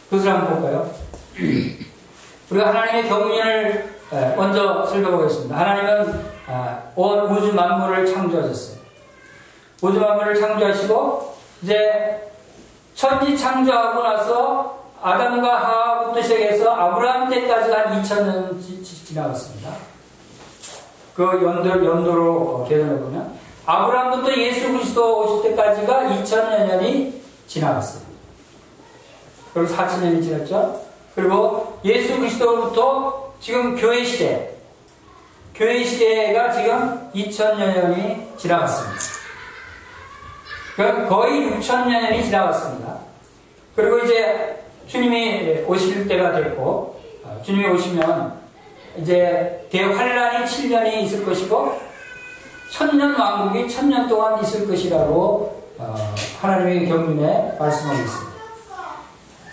그것을 한번 볼까요? 우리가 하나님의 경륜을 먼저 살펴보겠습니다. 하나님은 온 우주 만물을 창조하셨어요. 우주 만물을 창조하시고 이제 천지 창조하고 나서 아담과 하와부터 시작해서 아브라함 때까지 한 2000년 지나갔습니다. 그 연도로 계산해 보면 아브라함부터 예수 그리스도 오실 때까지가 2000여 년이 지나갔어요. 그리고 4000년이 지났죠. 그리고 예수 그리스도로부터 지금 교회 시대가 지금 2000여 년이 지나갔습니다. 그러니까 거의 6000여 년이 지나갔습니다. 그리고 이제 주님이 오실 때가 됐고, 주님이 오시면 이제 대환란이 7년이 있을 것이고, 천년 왕국이 1000년 동안 있을 것이라고 하나님의 경륜에 말씀하고 있습니다.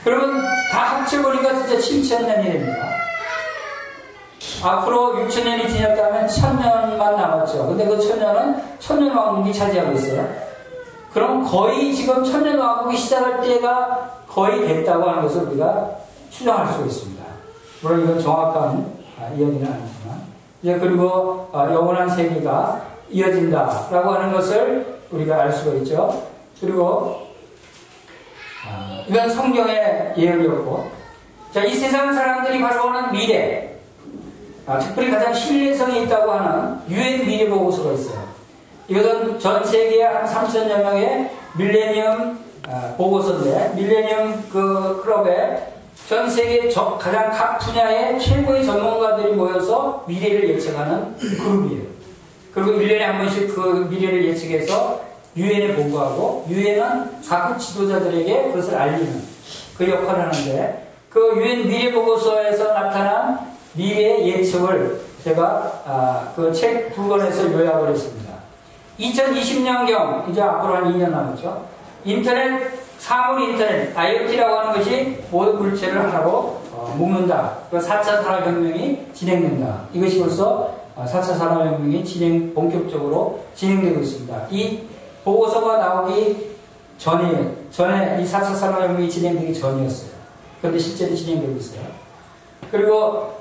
그러면 다 합쳐보니까 진짜 7000년이 됩니다. 앞으로 6000년이 지났다면 1000년만 남았죠. 근데 그 1000년은 천년 왕국이 차지하고 있어요. 그럼 거의 지금 천년 왕국이 시작할 때가 거의 됐다고 하는 것을 우리가 추정할 수 있습니다. 물론 이건 정확한 이야기는 아니지만, 이제 그리고 영원한 세계가 이어진다라고 하는 것을 우리가 알 수가 있죠. 그리고 이건 성경의 예언이었고, 자, 이 세상 사람들이 바라보는 미래, 특별히 가장 신뢰성이 있다고 하는 유엔 미래 보고서가 있어요. 이것은 전 세계에 한 3000여 명의 밀레니엄 보고서인데, 밀레니엄 그 클럽에 전 세계 가장 각 분야의 최고의 전문가들이 모여서 미래를 예측하는 그룹이에요. 그리고 1년에 한 번씩 그 미래를 예측해서 유엔에 보고하고, 유엔은 각국 지도자들에게 그것을 알리는 그 역할을 하는데, 그 유엔 미래 보고서에서 나타난 미래의 예측을 제가 그 책 2권에서 요약을 했습니다. 2020년경, 이제 앞으로 한 2년 남았죠. 사물 인터넷, IoT라고 하는 것이 모든 물체를 하나로 묶는다. 그 4차 산업혁명이 진행된다. 이것이 벌써 4차 산업혁명이 본격적으로 진행되고 있습니다. 이 보고서가 나오기 전에 이 4차 산업혁명이 진행되기 전이었어요. 그런데 실제로 진행되고 있어요. 그리고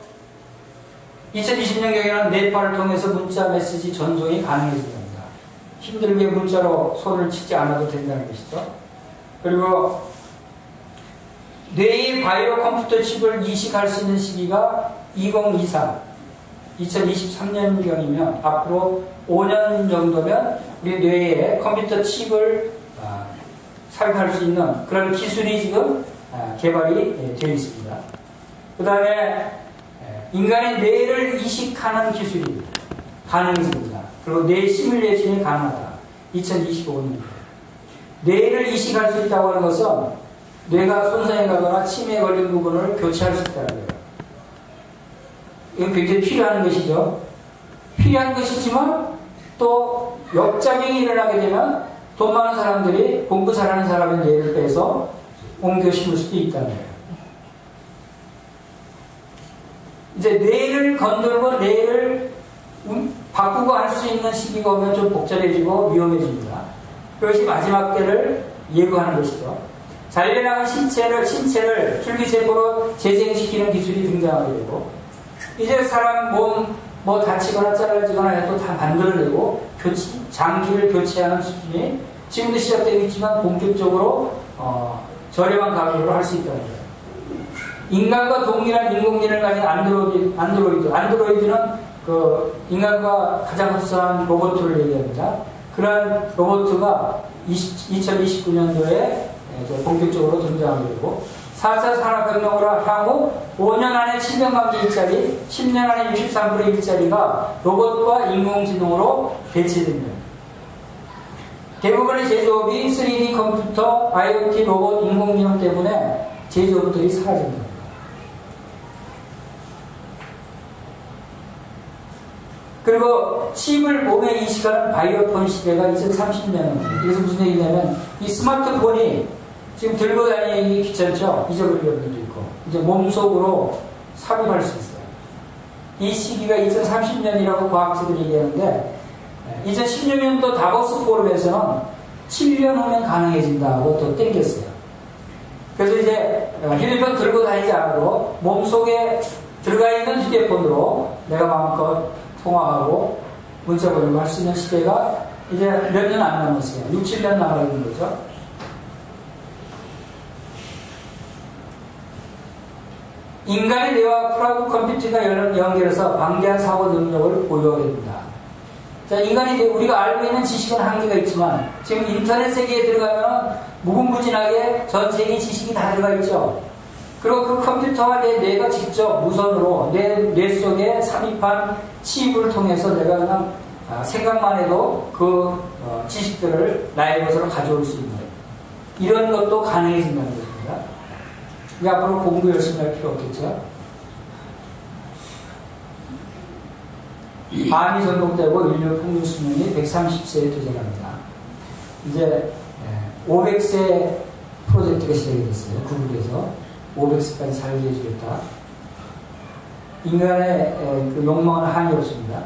2020년경에는 네파를 통해서 문자 메시지 전송이 가능해진답니다. 힘들게 문자로 손을 치지 않아도 된다는 것이죠. 그리고 뇌의 바이오 컴퓨터 칩을 이식할 수 있는 시기가 2023년경이면 앞으로 5년 정도면 우리 뇌에 컴퓨터 칩을 삽입할 수 있는 그런 기술이 지금 개발이 되어 있습니다. 그 다음에 인간의 뇌를 이식하는 기술이 가능해집니다. 그리고 뇌 시뮬레이션이 가능하다. 2025년도에. 뇌를 이식할 수 있다고 하는 것은 뇌가 손상이 가거나 치매에 걸린 부분을 교체할 수 있다는 거예요. 이건 굉장히 필요한 것이죠. 필요한 것이지만 또 역작용이 일어나게 되면 돈 많은 사람들이 공부 잘하는 사람의 뇌를 빼서 옮겨 심을 수도 있다는 거예요. 이제 뇌를 건들고 뇌를 바꾸고 할 수 있는 시기가 오면 좀 복잡해지고 위험해집니다. 그것이 마지막 때를 예고하는 것이죠. 잘려나간 신체를 줄기세포로 재생시키는 기술이 등장하게 되고, 이제 사람 몸 다치거나 잘라지거나 해도 다 만들어내고 장기를 교체하는 수준이 지금도 시작되고 있지만 본격적으로 저렴한 가격으로 할 수 있다는 거예요. 인간과 동일한 인공지능을 가진 안드로이드는 그 인간과 가장 흡사한 로봇을 얘기합니다. 그러한 로봇가 2029년도에 본격적으로 등장하게 되고, 4차 산업혁명으로 향후 5년 안에 700만 개 일자리, 10년 안에 63%의 일자리가 로봇과 인공지능으로 대체됩니다. 대부분의 제조업이 3D 컴퓨터, IoT, 로봇, 인공지능 때문에 제조업들이 사라집니다. 그리고 칩을 몸에 이식하는 바이오폰 시대가 2030년입니다. 그래서 무슨 얘기냐면, 이 스마트폰이 지금 들고 다니기 귀찮죠? 잊어버릴 분들도 있고, 이제 몸속으로 삽입할 수 있어요. 이 시기가 2030년이라고 과학자들이 얘기하는데, 2016년도 다보스 포럼에서는 7년 후면 가능해진다고 또 땡겼어요. 그래서 이제 휴대폰 들고 다니지 않아도 몸속에 들어가 있는 휴대폰으로 내가 마음껏 통화하고 문자 보내고 할 수 있는 시대가 이제 몇 년 안 남았어요. 6, 7년 남아 있는 거죠. 인간의 뇌와 클라우드 컴퓨팅과 연결해서 방대한 사고 능력을 보유하게 됩니다. 자, 인간의 뇌, 우리가 알고 있는 지식은 한계가 있지만 지금 인터넷 세계에 들어가면 무궁무진하게 전 세계 지식이 다 들어가 있죠. 그리고 그 컴퓨터와 내 뇌가 직접 무선으로 내 뇌 속에 삽입한 칩을 통해서 내가 그냥 생각만 해도 그 지식들을 나의 것으로 가져올 수 있는 이런 것도 가능해진다는 것입니다. 이 앞으로 공부 열심히 할 필요 없겠죠. 암이 전복되고 인류 평균 수명이 130세에 도전합니다. 이제 500세 프로젝트가 시작이 됐어요. 구글에서 500세까지 살게 해주겠다. 인간의 그 욕망은 한이 없습니다.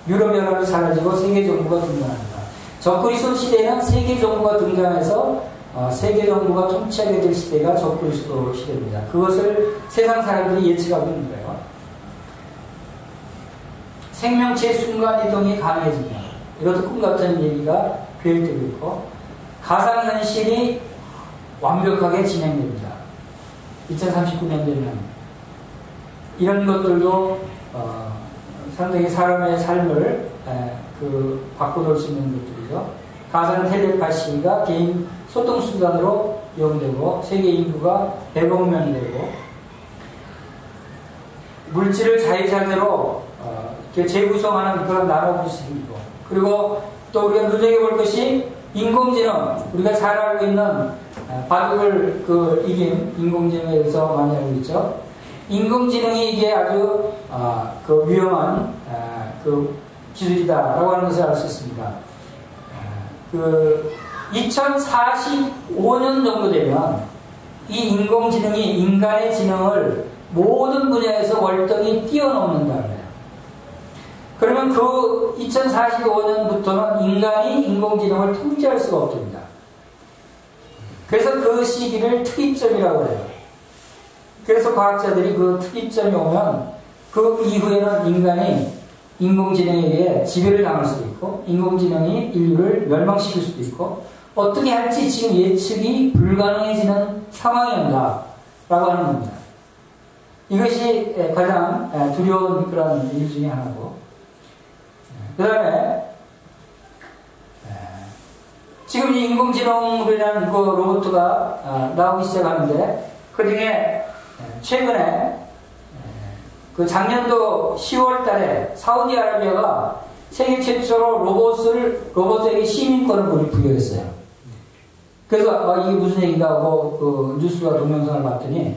유럽연합이 사라지고 세계 정부가 등장합니다. 적그리스도 시대에는 세계 정부가 등장해서 세계 정부가 통치하게 될 시대가 적그리스도 시대입니다. 그것을 세상 사람들이 예측하고 있는 거예요. 생명체의 순간이동이 가능해집니다. 이것도 꿈같은 얘기가 계획되고 있고 가상현실이 완벽하게 진행됩니다. 2039년 되면 이런 것들도 상당히 사람의 삶을 바꿔놓을 수 있는 것들이죠. 가상 텔레파시가 개인 소통 수단으로 이용되고 세계 인구가 100억 명이 되고 물질을 자유자재로 재구성하는 그런 나노기술이고 그리고 또 우리가 눈여겨볼 것이 인공지능, 우리가 잘 알고 있는 바둑을 이긴 인공지능에 대해서 많이 알고 있죠. 인공지능이 이게 아주 위험한 기술이다라고 하는 것을 알 수 있습니다. 2045년 정도 되면 이 인공지능이 인간의 지능을 모든 분야에서 월등히 뛰어넘는다 그래요. 그러면 그 2045년부터는 인간이 인공지능을 통제할 수가 없습니다. 그래서 그 시기를 특이점이라고 해요. 그래서 과학자들이 그 특이점이 오면 그 이후에는 인간이 인공지능에게 지배를 당할 수도 있고 인공지능이 인류를 멸망시킬 수도 있고 어떻게 할지 지금 예측이 불가능해지는 상황이 온다 라고 하는 겁니다. 이것이 가장 두려운 그런 일 중에 하나고 그 다음에 지금 이 인공지능이라는 그 로봇가 나오기 시작하는데 그 중에 최근에 그 작년도 10월 달에 사우디아라비아가 세계 최초로 로봇에게 시민권을 부여했어요. 그래서 이게 무슨 얘기인가 하고 그 뉴스와 동영상을 봤더니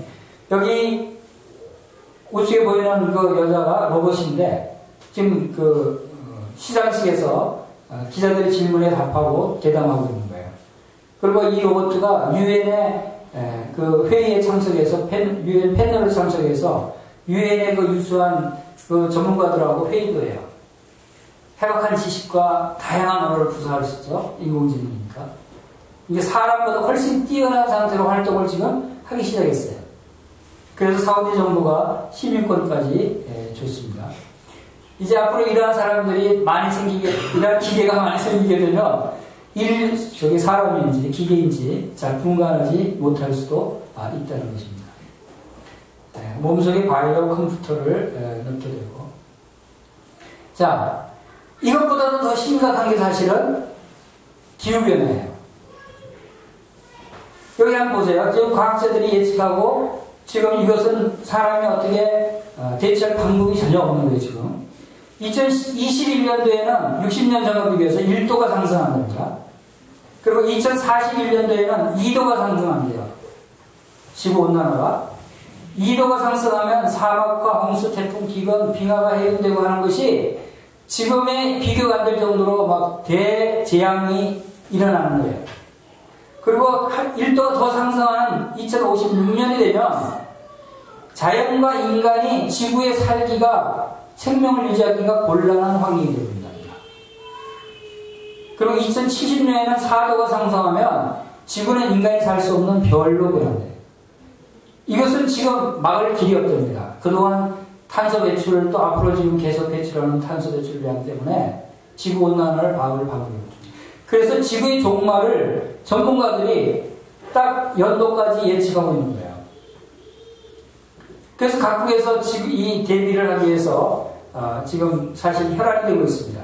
여기 우측에 보이는 그 여자가 로봇인데 지금 그 시상식에서 기자들의 질문에 답하고 대담하고 있는 거예요. 그리고 이 로봇가 유엔의 그 회의에 참석해서 유엔 패널을 참석해서 유엔에 그 유수한 그 전문가들하고 회의도 해요. 해박한 지식과 다양한 언어를 구사할 수 있죠. 인공지능이니까. 이게 사람보다 훨씬 뛰어난 상태로 활동을 지금 하기 시작했어요. 그래서 사우디 정부가 시민권까지 줬습니다. 이제 앞으로 이러한 사람들이 많이 이러한 기계가 많이 생기게 되면 저게 사람인지 기계인지 잘 분간하지 못할 수도 있다는 것입니다. 몸속에 바이오 컴퓨터를 넣게 되고 자, 이것보다도 더 심각한 게 사실은 기후변화예요. 여기 한번 보세요. 지금 과학자들이 예측하고 지금 이것은 사람이 어떻게 대처할 방법이 전혀 없는 거예요, 지금. 2021년도에는 60년 전과 비교해서 1도가 상승합니다. 그리고 2041년도에는 2도가 상승한대요. 지구온난화가. 2도가 상승하면 사막과 홍수, 태풍, 기근, 빙하가 해운되고 하는 것이 지금의 비교가 안 될 정도로 막 대재앙이 일어나는 거예요. 그리고 1도가 더 상승하는 2056년이 되면 자연과 인간이 지구에 살기가 생명을 유지하기가 곤란한 환경이 됩니다. 그리고 2070년에는 4도가 상승하면 지구는 인간이 살 수 없는 별로 변합니다. 이것은 지금 막을 길이 없답니다. 그동안 탄소 배출을 또 앞으로 지금 계속 배출하는 탄소 배출량 때문에 지구온난화를 막을 방법이 없습니다. 그래서 지구의 종말을 전문가들이 딱 연도까지 예측하고 있는 거예요. 그래서 각국에서 지금 이 대비를 하기 위해서 지금 사실 혈안이 되고 있습니다.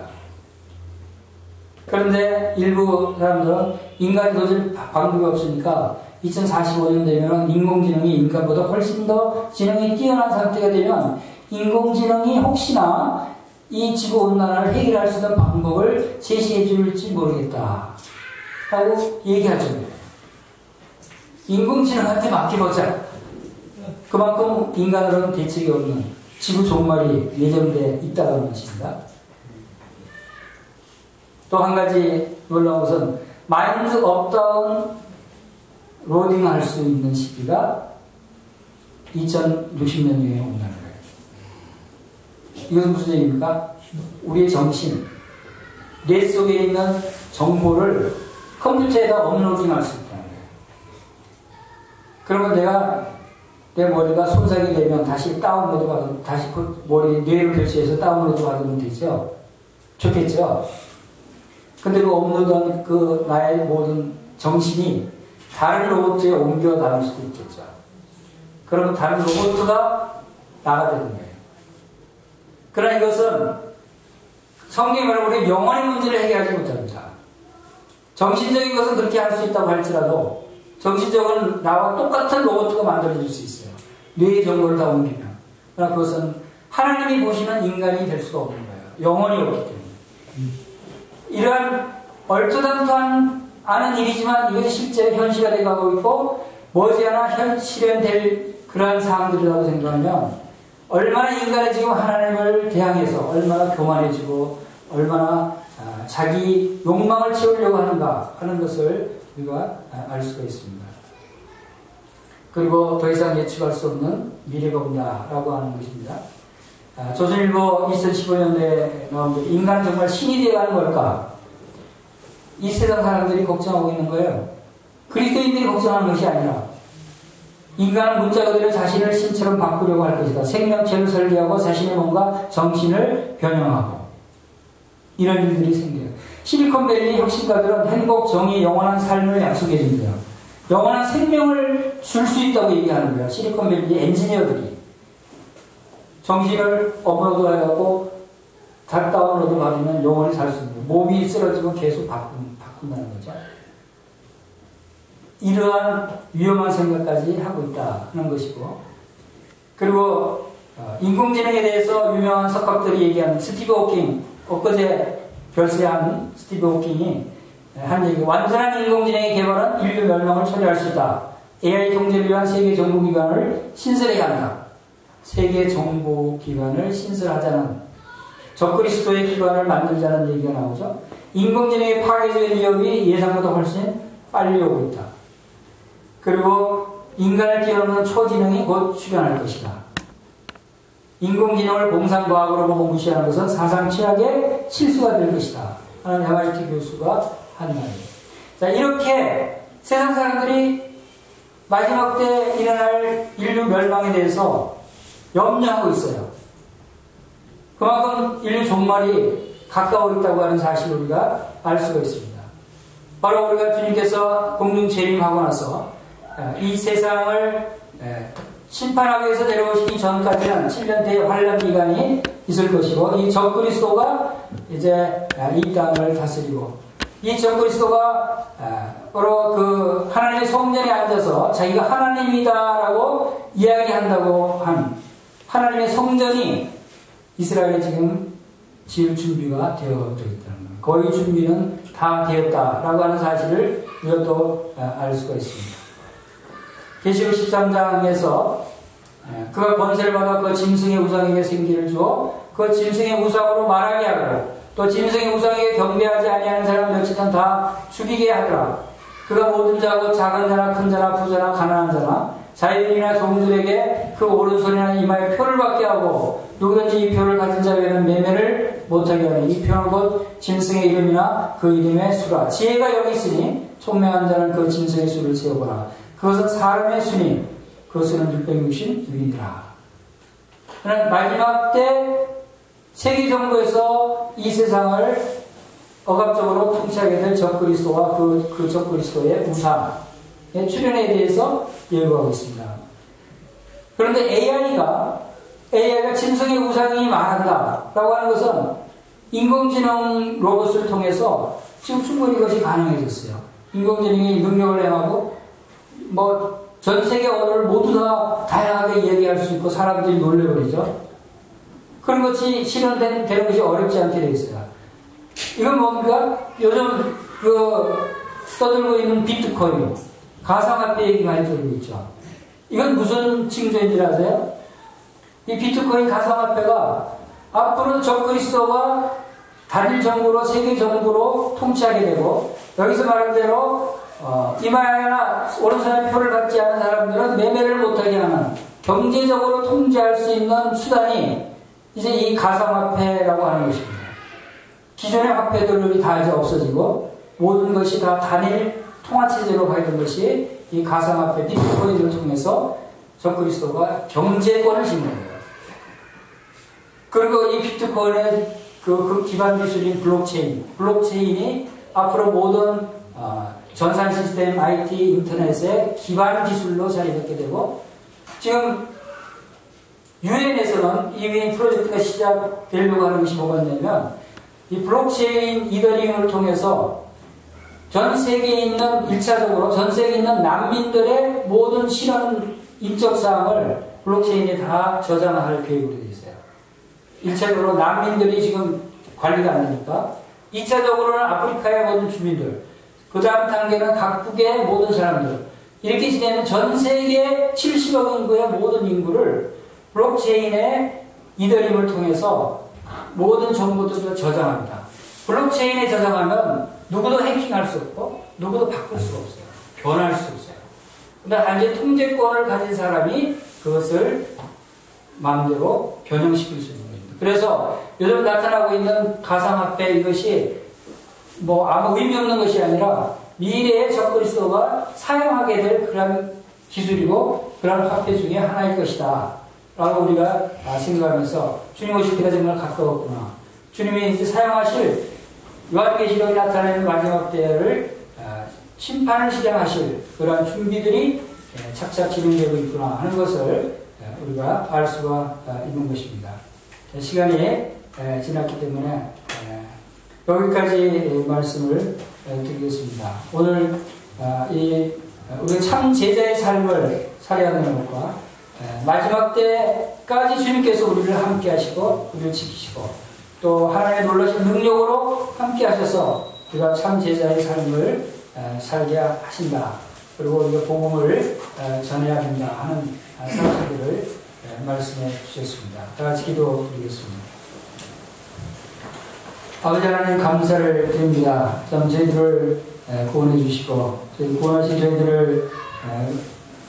그런데 일부 사람들은 인간이 도저히 방법이 없으니까 2045년 되면 인공지능이 인간보다 훨씬 더 지능이 뛰어난 상태가 되면 인공지능이 혹시나 이 지구온난화를 해결할 수 있는 방법을 제시해 줄지 모르겠다 하고 얘기하죠. 인공지능한테 맡겨보자. 그만큼 인간으로는 대책이 없는 지구 종말이 예정돼 있다는 것입니다. 또 한 가지 놀라운 것은 마인드 업다운 로딩 할 수 있는 시기가 2060년 이후에 온다는 거예요. 이것은 무슨 얘기입니까? 우리의 정신, 뇌 속에 있는 정보를 컴퓨터에다 업로딩 할 수 있다는 거예요. 그러면 내 머리가 손상이 되면 다시 다운로드 받으면, 다시 그 머리, 뇌를 교체해서 다운로드 받으면 되죠? 좋겠죠? 근데 그 업로드한 그 나의 모든 정신이 다른 로봇에 옮겨 다닐 수도 있겠죠. 그러면 다른 로봇가 나가 되는 거예요. 그러나 이것은 성경이 말하는 우리 영혼의 문제를 해결하지 못합니다. 정신적인 것은 그렇게 할 수 있다고 할지라도 정신적으로는 나와 똑같은 로봇가 만들어질 수 있어요. 뇌의 정보를 다 옮기면. 그러나 그것은 하나님이 보시는 인간이 될 수가 없는 거예요. 영혼이 없기 때문에. 이러한 얼토당토한 아는 일이지만 이것이 실제 현실화 되어가고 있고 머지않아 실현될 그러한 사항들이라고 생각하면 얼마나 인간이 지금 하나님을 대항해서 얼마나 교만해지고 얼마나 자기 욕망을 채우려고 하는가 하는 것을 우리가 알 수가 있습니다. 그리고 더 이상 예측할 수 없는 미래가 온다라고 하는 것입니다. 조선일보 2015년도에 나온 게 인간은 정말 신이 되어가는 걸까? 이 세상 사람들이 걱정하고 있는 거예요. 그리스도인들이 걱정하는 것이 아니라 인간은 문자 그대로 자신을 신처럼 바꾸려고 할 것이다. 생명체를 설계하고 자신의 몸과 정신을 변형하고 이런 일들이 생겨요. 실리콘밸리 혁신가들은 행복, 정의, 영원한 삶을 약속해 준대요. 영원한 생명을 줄 수 있다고 얘기하는 거예요. 실리콘밸리 엔지니어들이 정신을 업로드하고 다운로드 받으면 영원히 살 수 있는 거예요. 몸이 쓰러지면 계속 바꾼다는 거죠. 이러한 위험한 생각까지 하고 있다는 것이고, 그리고 인공지능에 대해서 유명한 석학들이 얘기하는 스티브 호킹, 엊그제 별세한 스티브 호킹이 한 얘기, 완전한 인공지능의 개발은 인류 멸망을 초래할 수 있다. AI 통제를 위한 세계정보기관을 신설해야 한다. 세계정보기관을 신설하자는 적그리스도의 기관을 만들자는 얘기가 나오죠. 인공지능의 파괴적인 위협이 예상보다 훨씬 빨리 오고 있다. 그리고 인간을 뛰어넘는 초지능이 곧 출현할 것이다. 인공지능을 공상과학으로 보고 무시하는 것은 사상 최악의 실수가 될 것이다. 하는 MIT 교수가 한 말이에요. 자, 이렇게 세상 사람들이 마지막 때 일어날 인류 멸망에 대해서 염려하고 있어요. 그만큼 인류 종말이 가까워 있다고 하는 사실을 우리가 알 수가 있습니다. 바로 우리가 주님께서 공중 재림하고 나서 이 세상을 심판하기 위해서 내려오시기 전까지는 7년대의 환란 기간이 있을 것이고, 이 적그리스도가 이제 이 땅을 다스리고, 이 적그리스도가 바로 그 하나님의 성전에 앉아서 자기가 하나님이다라고 이야기한다고 한 하나님의 성전이 이스라엘에 지금 지을 준비가 되어져 있다는 겁니다. 거의 준비는 다 되었다라고 하는 사실을 우리가 또 알 수가 있습니다. 계시록 13장에서 그가 권세를 받아 그 짐승의 우상에게 생기를 주어 그 짐승의 우상으로 말하게 하고 또 짐승의 우상에게 경배하지 아니하는 사람 몇이든 다 죽이게 하더라. 그가 모든 자고 작은 자나 큰 자나 부자나 가난한 자나 자유인이나 종들에게 그 오른손이나 이마에 표를 받게 하고 누구든지 이 표를 가진 자 외에는 매매를 못하게 하니 이 표는 곧 짐승의 이름이나 그 이름의 수라. 지혜가 여기 있으니 총명한 자는 그 짐승의 수를 세어보라. 그것은 사람의 수니 그 수는 666이니라. 마지막 때 세계 정부에서 이 세상을 억압적으로 통치하게 될 적그리스도와 그 적그리스도의 우상의 출현에 대해서 예고하고 있습니다. 그런데 AI가 짐승의 우상이 말한다라고 하는 것은 인공지능 로봇을 통해서 지금 충분히 그것이 가능해졌어요. 인공지능이 능력을 행하고 전 세계 언어를 모두 다 다양하게 얘기할 수 있고 사람들이 놀래버리죠. 그런 것이 실현되는 것이 어렵지 않게 되어 있어요. 이건 뭡니까? 요즘 떠들고 있는 비트코인, 가상화폐 얘기 많이 들고 있죠. 이건 무슨 징조인지 아세요? 이 비트코인 가상화폐가 앞으로 적그리스도가 단일 정부로, 세계 정부로 통치하게 되고, 여기서 말한 대로 이마야나 오른손에 표를 받지 않은 사람들은 매매를 못하게 하는 경제적으로 통제할 수 있는 수단이 이제 이 가상화폐라고 하는 것입니다. 기존의 화폐들이 다 이제 없어지고 모든 것이 다 단일 통화체제로 가게 것이 이 가상화폐 비트코인을 통해서 적그리스도가 경제권을 쥐는 거예요. 그리고 이 비트코인의 그 기반 기술인 블록체인이 앞으로 모든 전산 시스템, IT, 인터넷의 기반 기술로 자리 잡게 되고, 지금 유엔에서는 이미 프로젝트가 시작되려고 하는 것이 뭐가 있냐면, 이 블록체인 이더리움을 통해서 전 세계에 있는 1차적으로 전 세계에 있는 난민들의 모든 실현 인적사항을 블록체인에 다 저장할 계획으로 되어 있어요. 1차적으로 난민들이 지금 관리가 안 되니까, 2차적으로는 아프리카의 모든 주민들, 그 다음 단계는 각국의 모든 사람들, 이렇게 지내는 전 세계 70억 인구의 모든 인구를 블록체인의 이더리움을 통해서 모든 정보들을 저장합니다. 블록체인에 저장하면 누구도 해킹할 수 없고 누구도 바꿀 수가 없어요. 변할 수 없어요. 근데 단지 통제권을 가진 사람이 그것을 마음대로 변형시킬 수 있는 겁니다. 그래서 요즘 나타나고 있는 가상화폐 이것이 아무 의미 없는 것이 아니라 미래의 적그리스도가 사용하게 될 그런 기술이고 그런 화폐 중에 하나일 것이다 라고 우리가 생각하면서 주님 오실 때가 정말 가까웠구나. 주님이 이제 사용하실 요한계시록에 나타나는 마지막 때를 심판을 실행하실 그런 준비들이 착착 진행되고 있구나 하는 것을 우리가 알 수가 있는 것입니다. 시간이 지났기 때문에 여기까지 말씀을 드리겠습니다. 오늘 우리 참 제자의 삶을 살아가는 것과 마지막 때까지 주님께서 우리를 함께 하시고 우리를 지키시고 또 하나님의 놀라신 능력으로 함께 하셔서 우리가 참 제자의 삶을 살게 하신다. 그리고 우리가 복음을 전해야 된다 하는 사실들을 말씀해 주셨습니다. 다 같이 기도드리겠습니다. 아버지 하나님 감사를 드립니다. 참 저희들을 구원해 주시고 구원하신 저희들을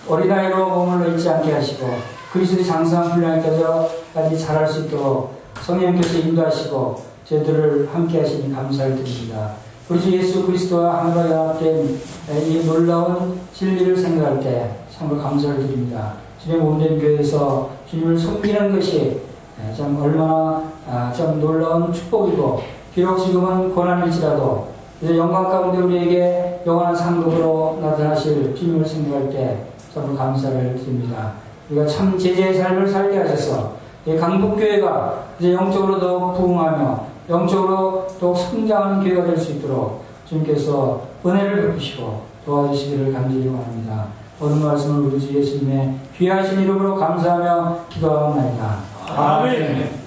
어린아이로 머물러 있지 않게 하시고 그리스도의 장성한 분량까지 자랄 수 있도록 성령께서 인도하시고 저희들을 함께 하시니 감사를 드립니다. 우리 주 예수 그리스도와 하나님과 연합된 이 놀라운 진리를 생각할 때 참으로 감사를 드립니다. 주님의 몸된 교회에서 주님을 섬기는 것이 참 얼마나 참 놀라운 축복이고 비록 지금은 고난일지라도 이제 영광 가운데 우리에게 영원한 상급으로 나타나실 주님을 생각할 때 참으로 감사를 드립니다. 우리가 참 제자의 삶을 살게 하셔서 이 강북교회가 이제 영적으로 더욱 부흥하며 영적으로 더욱 성장하는 교회가 될 수 있도록 주님께서 은혜를 베푸시고 도와주시기를 간절히 원합니다. 오늘 말씀을 우리 주 예수님의 귀하신 이름으로 감사하며 기도하옵나이다. 아멘.